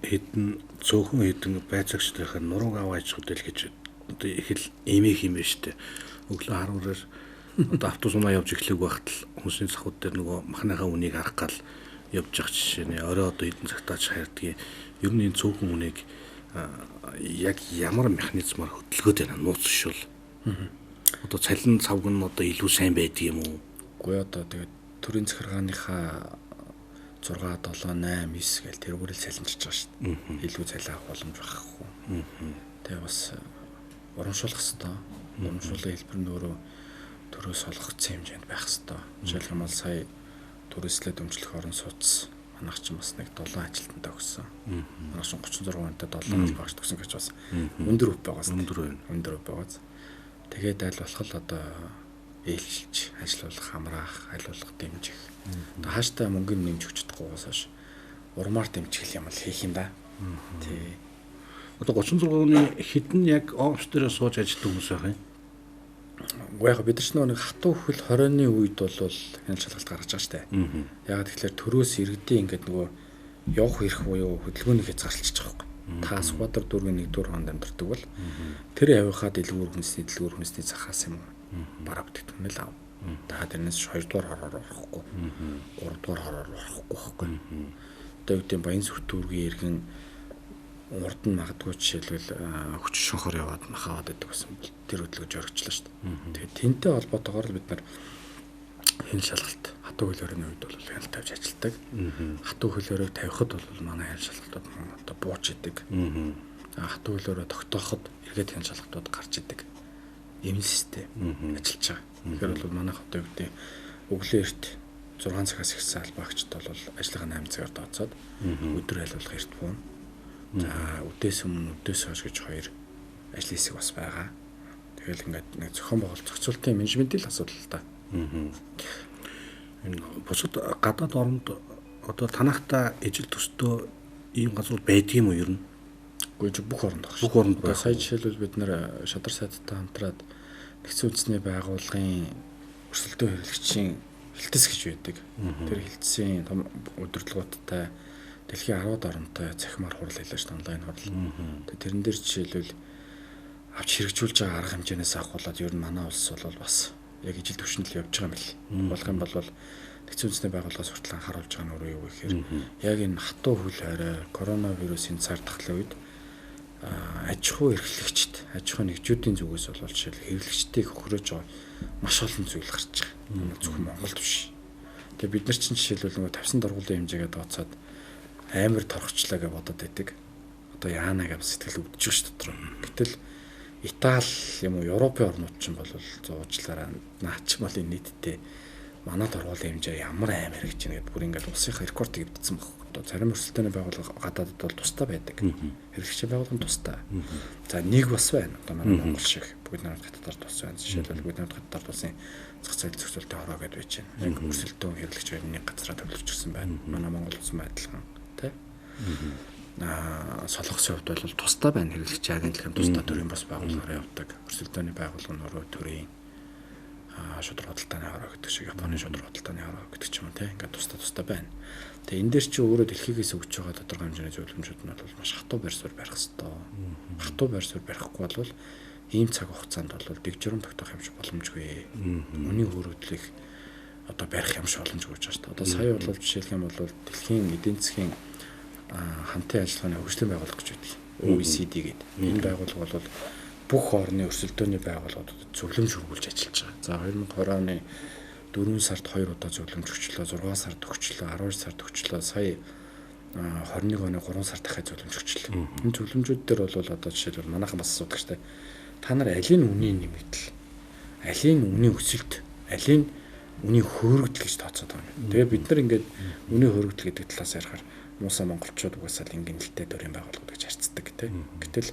хэдэн цөөхөн хэдэн байцаагчлахын нурууг аваач хөдөл гэж одоо их л эмээх юм байна шүү дээ. Өглөө 10-аар одоо автобус унаа явж эхлэх байхад л хүмүүсийн цахууд дээр нөгөө махныхаа үнийг харах гал явж байгаа жишээ нэ. Орой одоо хэдэн цагтаач хайрдгийг. Ер нь энэ цөөхөн үнийг яг ямар механизмаар хөдөлгөөд байна нууцшвал. Одоо цалин цавг нь одоо илүү сайн байдаг юм уу? Үгүй одоо тэгээд төрийн захиргааныхаа 6, 7, 8, 9 гээл тэргүүрэл цалинчилж байгаа шүү дээ. Илүү цалин авах боломж байхгүй. Тэгээ бас урамшуулах хэрэгтэй. Урамшуулын хэлбэр нь өөрөө төрөөс олгогдсон хэмжээнд байх хэрэгтэй. Жишээлх юм бол сая төрөөслөө дэмжлэх орон сууц манайх ч бас нэг 7 ажилтнтай өгсөн. Манайх ч 36 хүнтэй 7 багш төгсөн гэж бас өндөр өв байгаас. Өндөр өв байгаас. Тэгээд аль болох л одоо ээлжиж ажиллах, хамраах, айлуулах, дэмжих. Одоо хааштай мөнгөнд нэмж өгч чадахгүйгээс хойш урмаар дэмжих юм бол хийх юм да. Тий. Одоо 36-ны хэдэн яг офс дээр сууж ажилладаг хүмүүс байх юм? Уу яг бид нар нэг хатуу хөл 20-ны үед бол хяналт шалгалт гаргаж байгаа штэ. Ягаад тэгэхээр төрөөс иргэдийн ингээд нөгөө явах ирэх буюу хөдөлгөөнийг хязгаарлалчих жоохгүй. Та Сүхбаатар дүүргийн 1-р хонд амьдардаг бол тэр явихаа дэлгүүр хүнсний захаас юм бараа бүтээгдэхүүн л ав. Та тэрнээс 2-р хороор орохгүй. 3-р хороор орохгүй байхгүй. Одоо юу гэдэг Баян Сүх дүүргийн иргэн урд нь магадгүй жишээлбэл хүч шонхоор яваад махаад байдаг гэсэн бол тэр хөдөлгөөж оргичлаа шүү дээ. Тэгээд тэнтэй холбоотойгоор л бид нар хяналт шалгалт хатуу хөлөөрийн үед бол хяналт тавьж ажилладаг. Хатуу хөлөөрөө тавихад бол манай хяналт шалгалтууд одоо бууж идэг. Хатуу хөлөөрөө тогтооход эргээд хяналт шалгалтууд гарч идэг. Ийм систем ажиллаж байгаа. Тэгэхээр бол манайх одоо юу гэдэг өглөө эрт 6 цагаас ихсэн албаагчд бол ажлынхаа 8 цагаар дооцоод өдөр айлуулах эрт буун. За өдөөс өмнө өдөөс хойш гэж 2 ажлын хэсэг бас байгаа. Тэгэл ингээд нэг зохион байгуулалт зохицуулалтын менежментийн асуудал л да. Энэ бусад гадаад оронд одоо танахта ижил төстөө ийм газар байдаг юм уу ер нь? Үгүй бүх оронд баг. Бүх оронд байх. Сая жишээлбэл бид нэр шадар сайттай хамтраад Нэгдсэн үндэсний байгууллагын өрсөлдөөн хэрэглэгчийн хилтэс гэж байдаг. Тэр хилтсийн том удирдлагуудтай дэлхийн 10-д оронтой цахимаар хурал хэлээ ш онлайн хурал. Тэгээ тэрэн дээр жишээлбэл авч хэрэгжүүлж байгаа арга хэмжээнээс авахулаад ер нь манай улс бол бас яг ижил төвшөнд л явж байгаа юм л. Болох юм бол Нэгдсэн үндэсний байгууллагаас хүртэл анхааруулж байгаа нь өөрөө юу гэхээр яг энэ хатуу хөл хорой коронавирусын цар тахлын үед аж ахуй эрхлэгчд, аж ахуй нэгжүүдийн зүгээс бол жишээл хэрэглэгчдийг хөрөөж байгаа маш олон зүйл гарч байгаа. Зөвхөн Монголд биш. Тэгээ бид нар чинь жишээлбэл нөгөө тавьсан дургуулын хэмжээгээ тооцоод амар торгочлаа гэж бодод байдаг. Одоо яана гэж сэтгэл өвдөж байгаа ш дотор. Гэтэл Итали юм уу Европын орнууд ч бол зуучлаараа наач малын нийтдээ манай дургуулын хэмжээ ямар амар гэж нэгэд бүр ингээд улсынхаа рекордыг бичсэн баг. Одоо зарим өрсөлдөөний байгууллага гадаадд бол тустай байдаг. Хэрэглэгчийн байгууллага нь тустай. За нэг бас байна. Одоо манай Монгол шиг бүгд найрамд хаттаар тус байна. Жишээлбэл бүгд найрамд хаттаар тусын зах зээл зохицуулалтын хороо гэдээ байж байна. Яг өрсөлдөөн хэрэглэгч байрны газраа төвлөрчихсөн байна. Манай Монгол улс адилхан тий. Солонгосын хувьд бол тустай байна. Хэрэглэгчийн агентлагын тустай төрийн бас байгууллагаар явдаг. Өрсөлдөөний байгууллага нь өөрөө төрийн шудраг худалдааны хороо гэдэг шиг Японы шудраг худалдааны хороо гэдэг ч юм уу тийм ингээд тустай байна. Тэгээ энэ дээр чи өөрөө дэлхийгээс өгч байгаа тодорхой хэмжээний зөвлөмжүүд нь бол маш хатуу байр суурь барих хэрэгтэй. Хатуу байр суурь барихгүй бол ийм цаг хугацаанд бол дэг журам тогтоох юм шиг боломжгүй. Үнийн хөрөгдлийг одоо барих юм шиг боломжгүй гэж байна. Одоо сая бол жишээлх юм бол дэлхийн эдийн засгийн хамтын ажиллагааны хөгжлийн байгууллага гэж байдаг. OECD гэдэг. Энэ байгууллага бол бүх орны өрсөлдөөний байгууллагуудад зөвлөмж хөргүүлж ажиллаж байгаа. За 2020 оны 4 сард 2 удаа зөвлөмж өгчлөө, 6 сард өгчлөө, 12 сард өгчлөө, сая 21 оны 3 сард дахиад зөвлөмж өгчлөө. Энэ зөвлөмжүүд дээр бол одоо жишээлбэл манайхан бас асуудаг штэ. Та нар алийн үнийн нэмэгдэл, алийн үнийн өсөлт, алийн үнийн хөөрөгдөл гэж тооцоод байгаа юм. Тэгээ бид нар ингээд үнийн хөөрөгдөл гэдэг талаас ярихаар муусаа монголчууд угаасаа ингээдэлтэй төрийн байгууллагууд гэж харьцдаг тийм. Гэтэл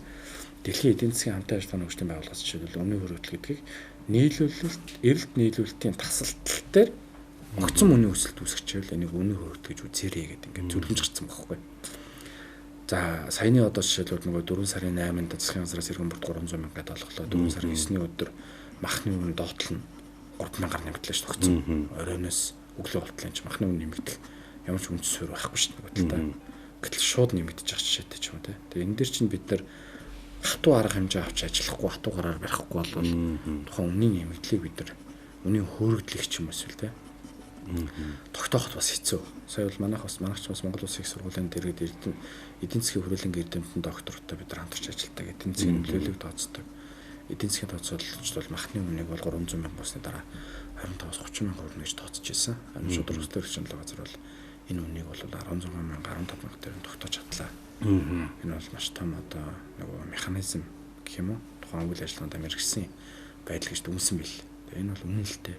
дэлхийн эдийн засгийн хамтын ажиллагааны хөгжлийн байгууллагаас жишээлбэл үнийн хөөрөгдөл гэдгийг нийлүүлэлт, эрэлт нийлүүлэлтийн тасалтал дээр огцом үнийн өсөлт үүсгэчихвэл энийг үнийн хөөрөгдөл гэж үзээрэй гэдэг ингээд зөвлөмж гарсан байхгүй. За саяны одоо жишээлбэл нөгөө 4 сарын 8-нд засгийн газраас иргэн бүрт 300 мянга гэдэг олголоо. 4 сарын 9-ний өдөр махны үнэ доотлол нь 30000-аар нэмэгдлээ шүү дээ. Оройноос өглөө болтлын ч махны үнэ нэмэгдэх ямар ч үндэс суурь байхгүй шүү дээ. Гэтэл шууд нэмэгдэж байгаа жишээтэй ч юм уу те. Тэгээ энэ дээр чинь бид нар хатуу арга хэмжээ авч ажиллахгүй хатуу гараар барихгүй бол тухайн үнийн нэмэгдлийг бид нар үнийн хөөрөгдлийг ч юм эсвэл те тогтооход бас хэцүү. Сая бол манайх бас Монгол Улсын их сургуулийн дэргэд эдийн засгийн хүрээлэнгийн эрдэмтэн доктортой бид нар хамтарч ажилладаг. Эдийн засгийн нөлөөллийг тооцдог. Эдийн засгийн тооцоололч бол махны үнэнийг бол 300 сая болсны дараа 25-аас 30 сая төгрөг гэж тооцож ирсэн. Амин шудраг төсөл шинжилгээ газар бол энэ үнэнийг бол 16 сая 15 сая төгрөг тогтоож чадлаа. Энэ бол маш том одоо нөгөө механизм гэх юм уу? Тухайн үйл ажиллагаанд мэргэжсэн байдал гэж дүнсэн бил. Энэ бол үнэлэлтэй.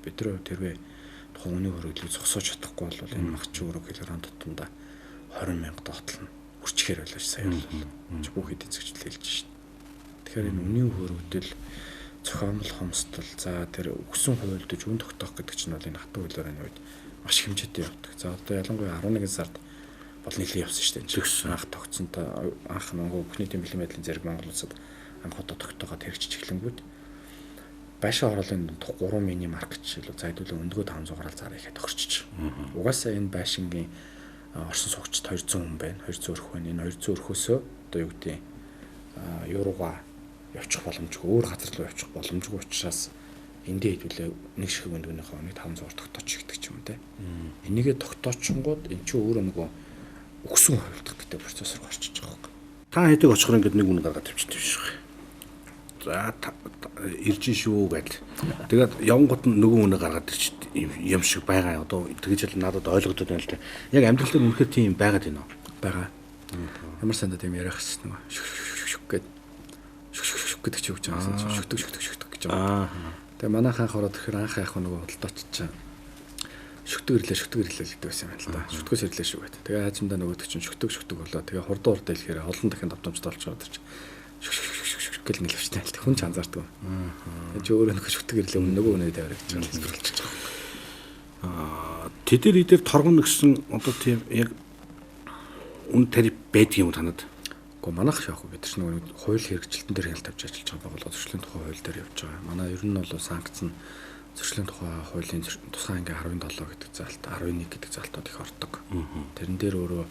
Бидрөө тэрвээ тухайн үнийн хөрөглийг зогсоож чадахгүй бол энэ мах чи өөрөө килограмм тутамдаа 20,000 доотлно. Үрчгээр байлаач сая бол бүх эдийн засгч хэлж шин. Тэгэхээр энэ үнийн хөрөгдөл зохиомл хомсдол за тэр өгсөн хуульдж үн тогтоох гэдэг чинь бол энэ хатуу хуулиарын үед маш хэмжээтэй явдаг. За одоо ялангуяа 11 сард бол нэлээд явсан шүү дээ. Зөвхөн анх тогтсонтой анх Монгол бүхний тэмдэглэлийн байдлын зэрэг Монгол улсад анх удаа тогтооход хэрэгжиж эхлэнгүүт байшин хорооллын дунд 3 мини маркет жишээлбэл зайдуулан өндгөө 500 гарал зараа ихэд тохирчиж. Угаасаа энэ байшингийн орсон суугчд 200 хүн байна. 200 өрх байна. Энэ 200 өрхөөсөө одоо юу гэдэг Европа явчих боломжгүй, өөр газар руу явчих боломжгүй учраас эндээ хэдүүлээ нэг шиг өндгөнийхөө нэг 500-аар тогтооч гэдэг ч юм те. Энийгээ тогтоочингууд эн чинь өөрөө нөгөө өгсөн хувилдах гэдэг процессор гарчиж байгаа юм. Та хэдэг очихор ингээд нэг үнэ гаргаад тавьчихсан биш үү? За ирж шүү гэдэл. Тэгээд явангууд нөгөө үнэ гаргаад ирч юм шиг байгаа. Одоо тэгж л надад ойлгогдод байна л да. Яг амьдрал дээр үнэхээр тийм байгаад байна уу? Бага. Ямар сандаа тийм ярих гэсэн нөгөө шүк гэдэг чи өгч байгаа юм. Шүктэг гэж байгаа. Тэгээ манайх анх ороод ирэхээр анх яах нөгөө худалдаач чинь шүктэг ирлээ гэдэг байсан юм л да. Шүтгэс ирлээ шүү гэдэг. Тэгээ хаажимдаа нөгөөдөг чинь шүктэг болоо. Тэгээ хурдан хэлэхээр олон дахин давтамжтай болж байгаа дэрч. Гэл нэлвчтэй л хүн ч анзаардаг. Энд өөрөө нэг шүтэг ирлээ нөгөө үнэ тавиар гэж хэлбэрлэж байгаа. Тэдэр идэр торгоно гэсэн одоо тийм яг үн тариф байдаг юм танад? Гэхдээ манайх яах вэ? Бид ч нөгөө хууль хэрэгжилтэн дээр хяналт тавьж ажиллаж байгаа бол зөрчлийн тухай хууль дээр явж байгаа. Манай ер нь бол санкц нь зөрчлийн тухай хуулийн тусгай ангийн 17 гэдэг заалт, 11 гэдэг заалтууд их ордог. Тэрэн дээр өөрөө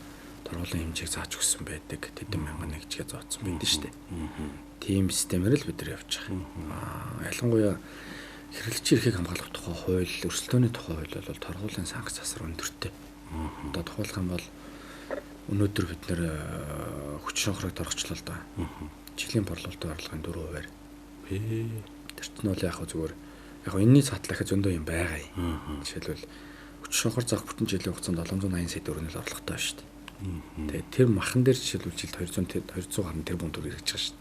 торгуулийн хэмжээг зааж өгсөн байдаг. Тэдэн мянган нэгжгээ зооцсон байдаг шүү дээ. Тийм системээр л бид нар явж байгаа. Ялангуяа хэрэглэгчийн эрхийг хамгаалах тухай хууль, өрсөлдөөний тухай хууль бол торгуулийн санкц асар өндөртэй. Одоо тухайлах юм бол өнөөдөр бид нэр хүч шонхрыг торгочлоо л да. Жилийн борлуулалтын орлогын 4%-аар. Тэр чинь бол яг зүгээр яг энэний цаатал дахиад зөндөө юм байгаа юм. Жишээлбэл хүч шонхор заах бүтэн жилийн хугацаанд 780 сая төгрөгийн орлоготой байна шүү дээ. Тэгээд тэр махан дээр жишээлбэл жилд 200 гаруй тэрбум төгрөг хэрэгжиж байгаа шүү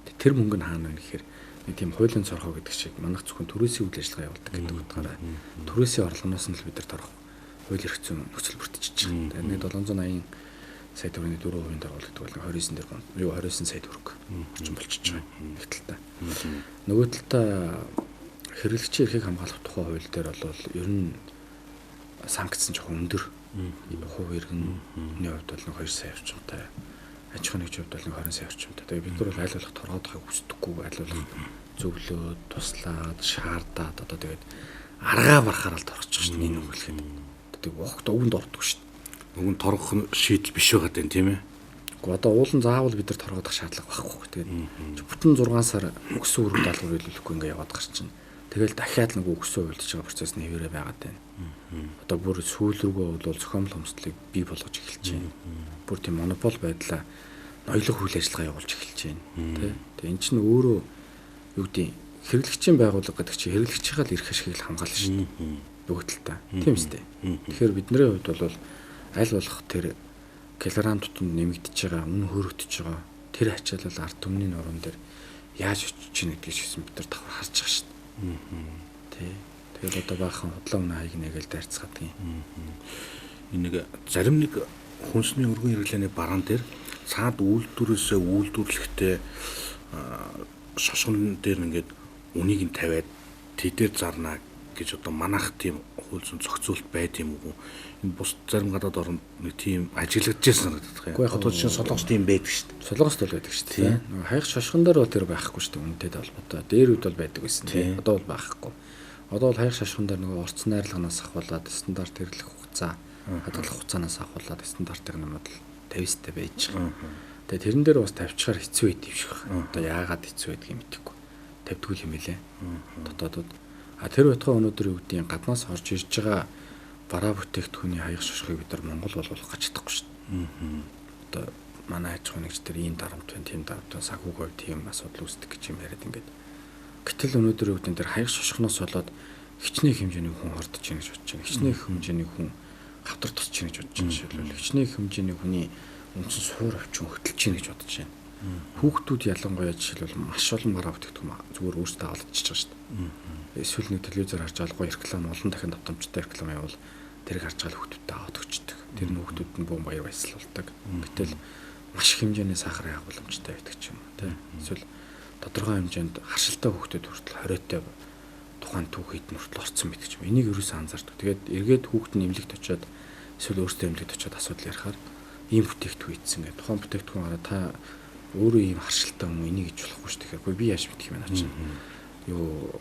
дээ. Тэр мөнгө нь хаана вэ гэхээр нэг тийм хуулийн цорхоо гэдэг шиг манайх зөвхөн түрээсийн үйл ажиллагаа явуулдаг гэдэг утгаараа түрээсийн орлогоноос нь л бид нар торох хууль эрх зүйн нөхцөл бүрдэж байгаа. Тэгээд нэг 780 сая төгрөгийн 4% дөрвөл гэдэг бол 29 тэрбум. Юу 29 сая төгрөг орчим болчихж байгаа. Нэг талтай. Нөгөө талтай хэрэглэгчийн эрхийг хамгаалах тухай хууль дээр бол ер нь санкц нь жоохон өндөр. Хувь иргэний хувьд бол нэг 2 сая орчимтай. Аж ахуйн нэгжийн хувьд бол нэг 20 сая орчимтай. Тэгээ бид нар бол аль болох торгоодохыг хүсдэггүй, аль болох зөвлөөд, туслаад, шаардаад одоо тэгээд аргаа барахаар л торгочих шин энэ өгөлхэд. Тэгээд ухт өвөнд ордог шин. Өгөн торгох шийдэл биш байгаа дээ тийм ээ. Гэхдээ одоо уулын заавал бид нар торгоодох шаардлага байхгүй. Тэгээд бүтэн 6 сар өгсөн өргөд даалгавар хэлүүлэхгүй ингээ яваад гарчин. Тэгэл дахиад нэг өгсөн хувилдаж байгаа процесс нь хэвээрээ байгаад байна. Одоо бүр сүүл рүүгээ бол зохиомл хомсдлыг бий болгож эхэлж байна. Бүр тийм монопол байдлаа ноёлох үйл ажиллагаа явуулж эхэлж байна. Тэгээ эн чинь өөрөө юу гэдэг хэрэглэгчийн байгууллага гэдэг чинь хэрэглэгчийн л эрх ашигыг хамгаална шүү дээ. Бүгд л та. Тийм үстэй. Тэгэхээр бидний хувьд бол аль болох тэр килограмм тутамд нэмэгдэж байгаа, үнэ хөрөгдөж байгаа тэр ачаалал ард түмний нуруунд дээр яаж очиж чинь гэдгийг ч бид нар давхар харж байгаа шүү дээ. Тэгэл одоо баахан худлаа үнэ хаяг нэгээл дайрцгаад юм. Энэ нэг зарим нэг хүнсний өргөн хэрэглээний бараан дээр цаад үйлдвэрээсээ үйлдвэрлэхдээ шошгон дээр ингээд үнийг нь тавиад тэдээр зарна гэж одоо манайх тийм хууль зүйн зохицуулт байд юм уу? Энэ бус зарим гадаад орнд нэг тийм ажиглагдчихсан санагддаг юм. Одоо чинь Солонгос тийм байдаг шүү дээ. Солонгост бол байдаг шүү дээ. Нөгөө хайх шошгон дээр бол тэр байхгүй шүү дээ. Үнэтэй холбоотой. Дээр үед бол байдаг байсан тийм. Одоо бол байхгүй. Одоо бол хайх шошгон дээр нөгөө орц найрлаганаас ахуулаад стандарт хэрэглэх хугацаа, хадгалах хугацаанаас ахуулаад стандартыг нэмээд 50-тай байж байгаа. Тэгээ тэрэн дээр бас тавьчихаар хэцүү байд юм шиг байна. Одоо яагаад хэцүү байдгийг мэдэхгүй. Тавьдгүй юм билээ. Дотоодод. Тэр байтугай өнөөдөр юу гэдгийг гаднаас орж ирж байгаа бараа бүтээгдэхүүний хаяг шошгыг бид нар Монгол болгох гэж чадахгүй шүү дээ. Одоо манай аж ахуйн нэгжтэр ийм дарамт байна, тийм дарамт байна, санхүүгийн хувьд тийм асуудал үүсдэг гэж юм яриад ингээд. Гэтэл өнөөдөр юу гэдэг нь тэр хаяг шошгоноос болоод хичнээн хэмжээний хүн хордож байна гэж бодож байна. Хичнээн хэмжээний хүн хавдар тусч байна гэж бодож байна. Жишээлбэл хичнээн хэмжээний хүний үндсэн суур авчин хөтлөж байна гэж бодож байна. Хүүхдүүд ялангуяа жишээлбэл маш олон бараа бүтээгдэхүүн зүгээр өөрсдөө олдчихж байгаа шүү дээ. Эсвэл нэг телевизээр харж байгаа гоё реклам олон дахин давтамжтай реклам явал тэрийг харж байгаа хүүхдүүдтэй аваад өгчдөг. Тэр нь хүүхдүүд нь бөөн баяр баясгалуулдаг. Гэтэл маш их хэмжээний сахарын агуулмжтай байдаг ч юм уу тийм. Эсвэл тодорхой хэмжээнд харшилтай хүүхдүүд хүртэл 20-тай тухайн түүхийд нь хүртэл орцсон байдаг ч юм. Энийг ерөөсөө анзаардаг. Тэгээд эргээд хүүхд нь эмнэлэгт очиод эсвэл өөртөө эмнэлэгт очиод асуудал ярихаар ийм бүтээгдэхүүн ийдсэн гэдэг. Тухайн бүтээгдэхүүн гараа та өөрөө ийм харшилтай юм энийг хийж болохгүй шүү дээ. Гэхдээ би яаж мэдэх юм аа чинь. Юу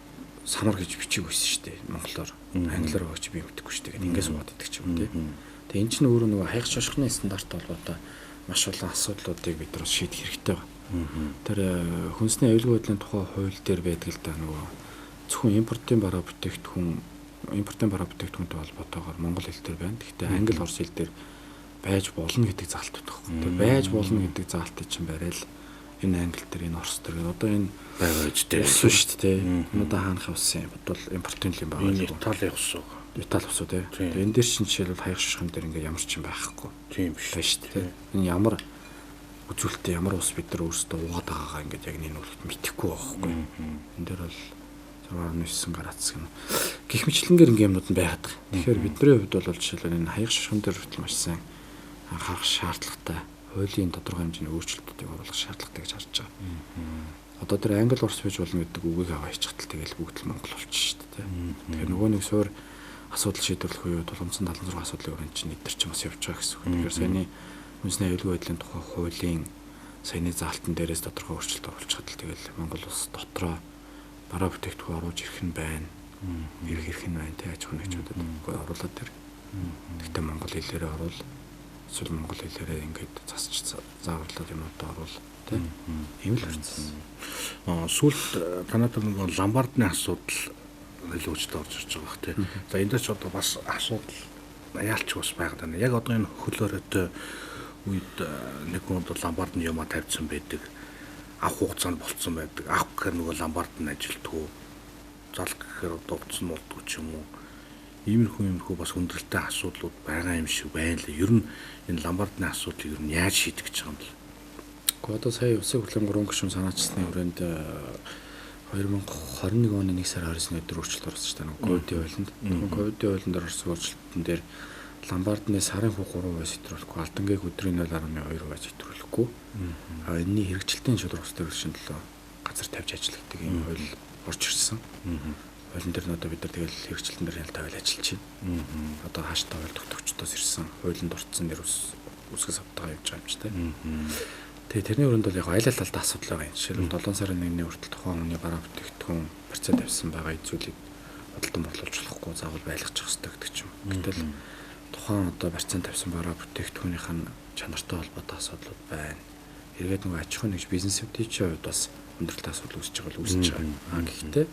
самар гэж бичиг байсан шүү дээ. Монголоор англиар өгч би мэдэхгүй шүү дээ. Ингээд суугаад идэх ч юм тий. Тэгээ энэ чинь өөрөө нөгөө хаяг шошгоны стандарт холбоотой маш олон асуудлуудыг бид нар шийдэх хэрэгтэй байна. Тэр хүнсний аюулгүй байдлын тухай хууль дээр байдаг л да нөгөө зөвхөн импортын бараа бүтээгдэхүүнтэй холбоотойгоор монгол хэл дээр байна. Гэхдээ англи орос хэл дээр байж болно гэдэг заалт байдаг. Тэр байж болно гэдэг заалтыг чинь барайл энэ англи дээр энэ орос дээр одоо энэ байгааж дээ шүү дээ. Одоо хаанах явсан бодвол импортын юм байгаа. Энэ Итали явсан. Итали усуу тий. Тэгээ энэ дээр чинь жишээлбэл хаяг шошгон дээр ингээ ямар ч юм байхгүй. Тийм биш шүү дээ. Энэ ямар үзүүлэлтээ ямар ус бид нар өөрсдөө угаад байгаагаа ингээд яг энэ үлгт мэдэхгүй байхгүй. Энэ дээр бол 6.9 градус гэнэ. Гэх мэтлэнгээр ингээ юмнууд нь байгаад байгаа. Тэгэхээр бидний хувьд бол жишээлбэл энэ хаяг шошгон дээр хүртэл маш сайн анхаарах шаардлагатай. Хуулийн тодорхой хэмжээний өөрчлөлтүүдийг оруулах шаардлагатай гэж харж байгаа. Одоо тэр англи орс байж болно гэдэг үгийг аваа хийчихтэл тэгэл бүгд л монгол болчих шүү дээ. Тэгэхээр нөгөө нэг суур асуудал шийдвэрлэх үеуд тулгымцсан 76 асуудлын өрөөнд чинь эдгэр ч юм бас явж байгаа гэсэн үг. Тэгэхээр саяны үндэсний аюулгүй байдлын тухай хуулийн саяны заалтан дээрээс тодорхой өөрчлөлт оруулж чадвал тэгэл Монгол улс дотроо бараа бүтээгдэхүүн оруулж ирэх нь байна. Ирэх нь байна тий аж ахуйн нэгжүүдэд оруулаад тэр. Гэхдээ монгол хэлээрээ оруул. Эсвэл монгол хэлээрээ ингээд засч зааварлаад юмудаа оруул тий. Ийм л процесс. Сүүлд танад нэг ламбардны асуудал илүүжтэй орж ирж байгаа бах тий. За энэ ч одоо бас асуудал яалч бас байгаад байна. Яг одоо энэ хөлөөрөөтэй үед нэг хүн одоо ламбардны юмаа тавьсан байдаг. Авах хугацаанд болцсон байдаг. Авах гэхээр нөгөө ламбард нь ажилтгүй. Залах гэхээр одоо утсан болдгоо ч юм уу. Иймэрхүү бас хүндрэлтэй асуудлууд байгаа юм шиг байна л. Ер нь энэ ламбардны асуудлыг ер нь яаж шийдэх гэж байгаа юм бэ? Гэхдээ одоо сая Улсын хурлын 3 гишүүн санаачсны хүрээнд 2021 оны 1 сарын 29-нд өөрчлөлт орсон шүү дээ. Ковидын хуулинд. Ковидын хуулинд орсон өөрчлөлтөн дээр ламбардны сарын хүү 3% сэтрүүлэхгүй, алдангийн өдрийн 0.2% сэтрүүлэхгүй. Энэний хэрэгжилтийн шударгаас дээр шинжилгээ газар тавьж ажилладаг юм хууль орж ирсэн. Хуулийн дээр нь одоо бид нар тэгэл хэрэгжилтэн дээр хяналт тавиал ажиллаж байна. Одоо хааштай хууль тогтогчдоос ирсэн хуулинд орцсон нэр үсгэс автагаа явж байгаа юм чи тэ. Тэгээ тэрний өрөөнд бол яг аль талд асуудал байгаа юм. Жишээлбэл 7 сарын 1-ний хүртэл тухайн хүний бараа бүтээгдэхүүн процент тавьсан байгаа зүйлийг бодлон борлуулж болохгүй заавал байлгах хэрэгтэй гэдэг ч юм. Гэтэл тухайн одоо процент тавьсан бараа бүтээгдэхүүнийх нь чанартай холбоотой асуудлууд байна. Эргээд нөгөө аж ахуйн нэгж бизнесүүдийн хувьд бас өндөрлөлт асуудал үүсэж байгаа л үүсэж байгаа. Гэхдээ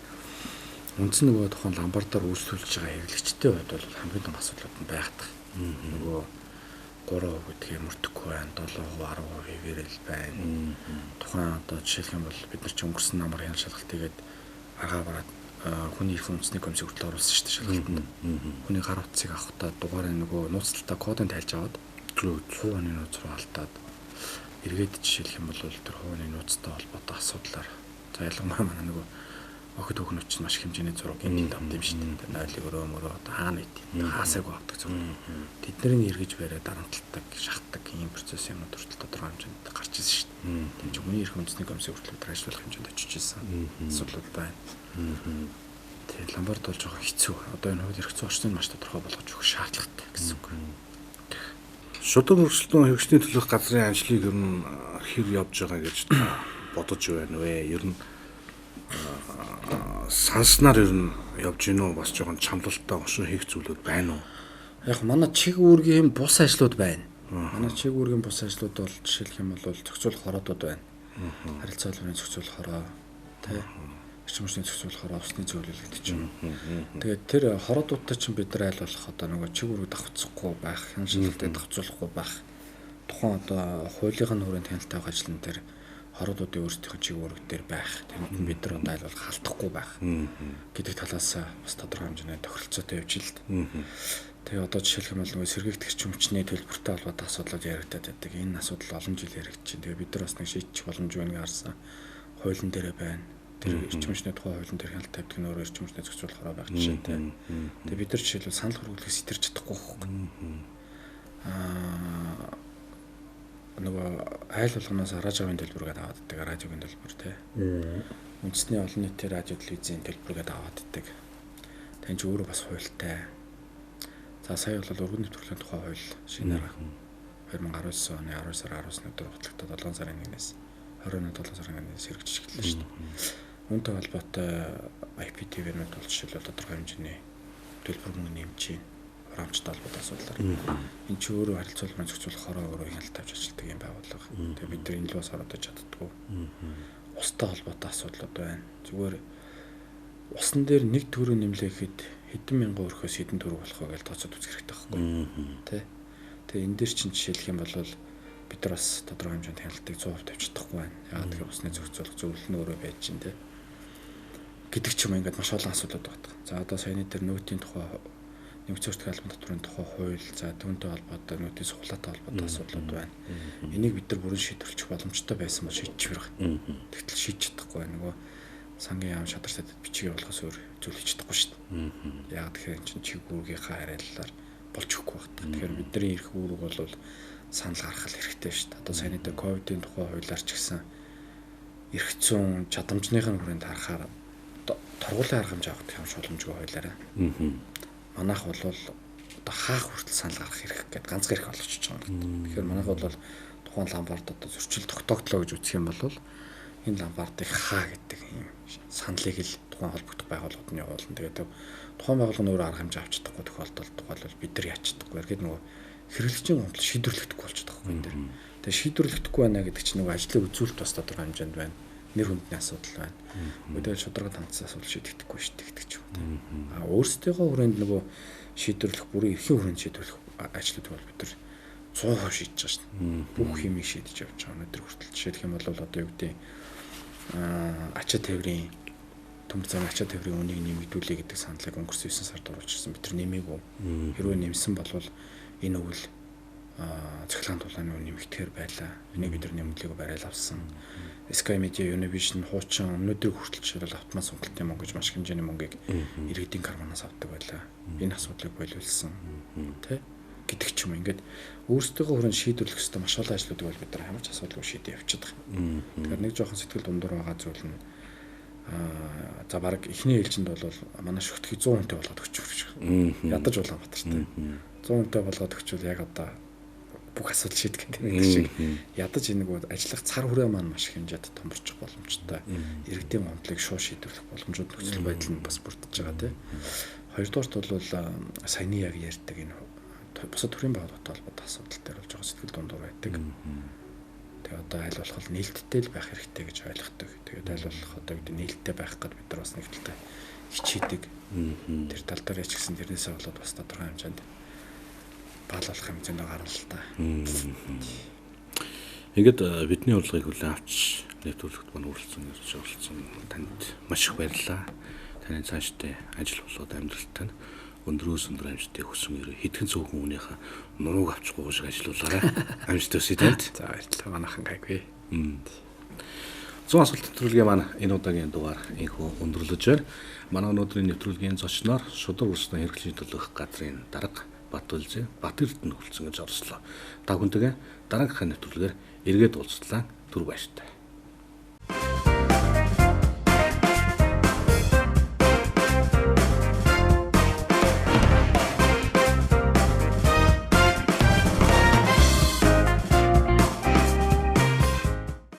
үндсэн нөгөө тухайн ламбардаар үйлчлүүлж байгаа хэрэглэгчтэй хувьд бол хамгийн том асуудлууд нь байгаад байгаа. Нөгөө 3% гэдгийг мөрдөхгүй байна. 7%, 10% хэвээрэл байна. Тухайн одоо жишээлх юм бол бид нар ч өнгөрсөн намар хян шалгалтыгээд агаа бараад хүний эрх үндэсний комиссийг хүртэл оруулсан шүү дээ шалгалтанд. Хүний гар утсыг авахдаа дугаарыг нөгөө нууцлалтаа кодыг тайлж аваад хувийн нууц руу алдаад эргээд жишээлх юм бол тэр хувийн нууцтай холбоотой асуудлаар за ялангуяа манай нөгөө охид хөхнөч чинь маш хэмжээний зураг энэ давд юм шүү дээ. Нойлыг өрөө одоо хаана ид хаасаагүй авдаг зураг. Тэднийг эргэж бариад дарамтлагдаг, шахдаг ийм процесс юмнууд хүртэл тодорхой хэмжээнд гарч ирсэн шүү дээ. Тийм ч хүний эрх үндэсний комиссийн хүртэл бид ажиллах хэмжээнд очиж ирсэн. Асуудал байна. Тэгээ ламбард болж байгаа хэцүү. Одоо энэ хууль эрх зүйн орчныг маш тодорхой болгож өгөх шаардлагатай гэсэн үг. Шударга өрсөлдөөн хэрэгжлийн төлөөх газрын ажлыг ер нь хэр явж байгаа гэж бодож байна вэ? Ер нь санснаар ер нь явж гинөө бас жоохон чамлалтай ошин хийх зүйлүүд байна уу? Яг манай чиг үүргийн бус ажлууд байна. Манай чигүүргийн бус ажлууд бол жишээлх юм бол зохицуулах хороодууд байна. Харилцаа холбооны зохицуулах хороо, тэ эрчимчний зохицуулах хороо, усны зөвлөл гэдэг ч юм. Тэгээд тэр хороодуудтай чинь бид нар айл болох одоо нөгөө чигүүрийг давхцахгүй байх, хяналтыг давхцуулахгүй байх. Тухайн одоо хуулийнхын хүрээнд хяналттай байх ажлын дээр хороодуудын өөрсдийнхөө чигүүрэг дээр байх. Тэнд нь бид нар одоо айл болох халтахгүй байх гэдэг талаас бас тодорхой хэмжээний тохиролцоотой явж л дээ. Тэгээ одоо жишээлх юм бол нөгөө сэргийгдэх чүмчний төлбөртэй холбоотой асуудлууд яригдаад байдаг. Энэ асуудал олон жил яригдчихэв. Тэгээ бид нар бас нэг шийдчих боломж байна гарсан. Хуулийн дээрээ байна. Тэр эрчимчний тухай хуулийн дээр хяналт тавьдаг нь өөрөө эрчимчний зохицуулах хороо байх жишээтэй. Тэгээ бид нар жишээлбэл санал хөрвүүлэхээс сэтэрч чадахгүй байхгүй. Нөгөө айл болгоноос радиогийн төлбөргээд аваад ддаг. Радиогийн төлбөр тий. Үндэсний олон нийтийн радио телевизийн төлбөргээд аваад ддаг. Тань ч өөрөө бас хуультай. За сая бол өргөн нэвтрүүлгийн тухай хууль шинээр 2019 оны 12 сарын 19-нд батлагдаад 7 сарын 1-ээс 27 сарын 1-ээс хэрэгжиж эхэллээ шүү дээ. Үүнтэй холбоотой IPTV-нүүд бол жишээлбэл тодорхой хэмжээний төлбөр мөнгө нэмж чинь хураамжтай холбоотой асуудлаар. Энд чинь өөрөө харилцаа холбооны зохицуулах хороо өөрөө хяналт тавьж ажилладаг юм байгууллага. Тэгээ бид нар энэ луус ороод чаддаггүй. Устай холбоотой асуудлууд байна. Зүгээр усан дээр нэг төгрөг нэмлэхэд хэдэн мянган өрхөөс хэдэн төгрөг болох вэ гэж тооцоод үзэх хэрэгтэй байхгүй. Тэ. Тэгээ энэ дээр чинь жишээлх юм бол бид нар бас тодорхой хэмжээнд хяналтыг 100% тавьж чадахгүй байна. Яагаад гэвэл усны зохицуулах зөвлөл нь өөрөө байж чинь тэ. Гэдэг ч юм ингээд маш олон асуудлууд байна. За одоо саяны дээр нөөтийн тухай нэмэгдсэн өртгөх албан татварын тухай хууль, за түүнтэй холбоотой нөөтийн сухлаатай холбоотой асуудлууд байна. Энийг бид нар бүрэн шийдвэрлэх боломжтой байсан бол шийдчихвэр байна. Тэгтэл шийдэж чадахгүй байна. Нөгөө сангийн яам шадарсад бичиг явуулахаас өөр зүйл хийж чадахгүй шүү дээ. Яг тэгэхээр эн чинь чигүүргийнхаа харьяалалаар болж өгөхгүй байна. Тэгэхээр бидний эрх үүрэг бол санал гаргах хэрэгтэй шүү дээ. Одоо саяны дээр ковидын тухай хуулиар ч гэсэн эрх зүйн чадамжныхын хүрээнд харахаар торгуулийн арга хэмжээ авах хэмжээ боломжгүй хуулиараа. Манайх бол одоо хаах хүртэл санал гаргах хэрэг гэдэг ганцхан хэрэг болчихж байгаа юм. Тэгэхээр манайх бол тухайн ламбард одоо зөрчил тогтооглоо гэж үзэх юм бол энэ ламбардыг хаа гэдэг юм саналыг л тухайн холбогдох байгууллагууд нь явуулна. Тэгээд тухайн байгууллага нь өөрөө арга хэмжээ авч чадахгүй тохиолдолд бид нар яач чадахгүй. Ергээд нөгөө хэрэглэгчийн гомдол шийдвэрлэхдэггүй болчиход байгаа юм энэ дэр. Тэгээд шийдвэрлэхдэггүй байна гэдэг чинь нөгөө ажлын үзүүлэлт бас тодорхой хэмжээнд байна. Нэр хүндний асуудал байна. Өдөрт шударга тандсан асуудал шийдэгдэхгүй шүү дээ гэдэг ч юм. Өөрсдийнхөө хүрээнд нөгөө шийдвэрлэх бүрийн эрхийн хүрээнд шийдвэрлэх ажлууд бол бид нар 100% шийдэж байгаа шүү дээ. Бүх юмыг шийдэж явж байгаа. Өнөөдөр хүртэл жишээлх юм бол одоо юу гэдэг ачаа тээврийн төмөр зам ачаа тээврийн үнийг нэмэгдүүлээ гэдэг саналыг өнгөрсөн 9 сард оруулчихсан. Бид нар нэмээгүй. Хэрвээ нэмсэн бол энэ үйл цахилгаан тулааны үн нэмэгдэхээр байлаа. Энийг бид нар нэмэлтийг барайл авсан. Sky Media Univision хуучин өнөөдөр хүртэл жишээл автомат сонголтын мөнгө гэж маш хэмжээний мөнгийг иргэдийн карманаас авдаг байлаа. Энэ асуудлыг болиулсан. Тэ гэдэг ч юм. Ингээд өөрсдийнхөө хүрээнд шийдвэрлэх хэрэгтэй маш олон ажлуудыг бол бид нар хамаач асуудалгүй шийдэж явчихад байгаа. Тэгэхээр нэг жоохон сэтгэл дундуур байгаа зүйл нь за баг эхний ээлжинд бол манай шүхтгийг 100% болгоод өгчих. Ядаж Улаанбаатартай 100% болгоод өгчвөл яг одоо бүх асуудал шийдэх гэдэг шиг ядаж энийг ажиллах цар хүрээ маань маш их хэмжээнд томорчих боломжтой. Иргэдийн гомдлыг шууд шийдвэрлэх боломжууд нөхцөл байдал нь бас бүрдэж байгаа тийм. Хоёрдугаарт бол саяны яг ярьдаг энэ бусад төрийн байгууллагатай холбоотой асуудал дээр бол жоохон сэтгэл дундуур байдаг. Тэгээ одоо аль болох нээлттэй л байх хэрэгтэй гэж ойлгодог. Тэгээд аль болох одоо гэдэг нээлттэй байх гэдэг бид нар бас нэгдэлтэй хичээдэг. Тэр тал дээр ч гэсэн тэрнээсээ болоод бас тодорхой хэмжээнд баалуулах хэмжээнд гарна л та. Ингээд бидний урилгыг хүлээн авч нэвтрүүлэгт маань үргэлжлэн ирж оролцсон танд маш их баярлалаа. Таны цаашдаа ажил болоод амьдралтай нь өндрөөс өндөр амжилтыг хүсэн ерөө хэдхэн цөөхөн хүнийхээ нурууг авчихгүй шиг ажиллаулаарай. Амжилт төсөй танд. За баярлалаа манайхан гайгүй. 100 асуулт нэвтрүүлгийн маань энэ удаагийн дугаар инхүү өндөрлөж байна. Манай өнөөдрийн нэвтрүүлгийн зочноор шудраг усны хэрэглэжийн төлөөх газрын дарга Батүлзээ Батэрдэн хүрэлцэн гэж орслоо. Та бүхэнтэйгээ дараагийнхаа нэвтрүүлгээр эргээд уулзлаа. Түр баяртай.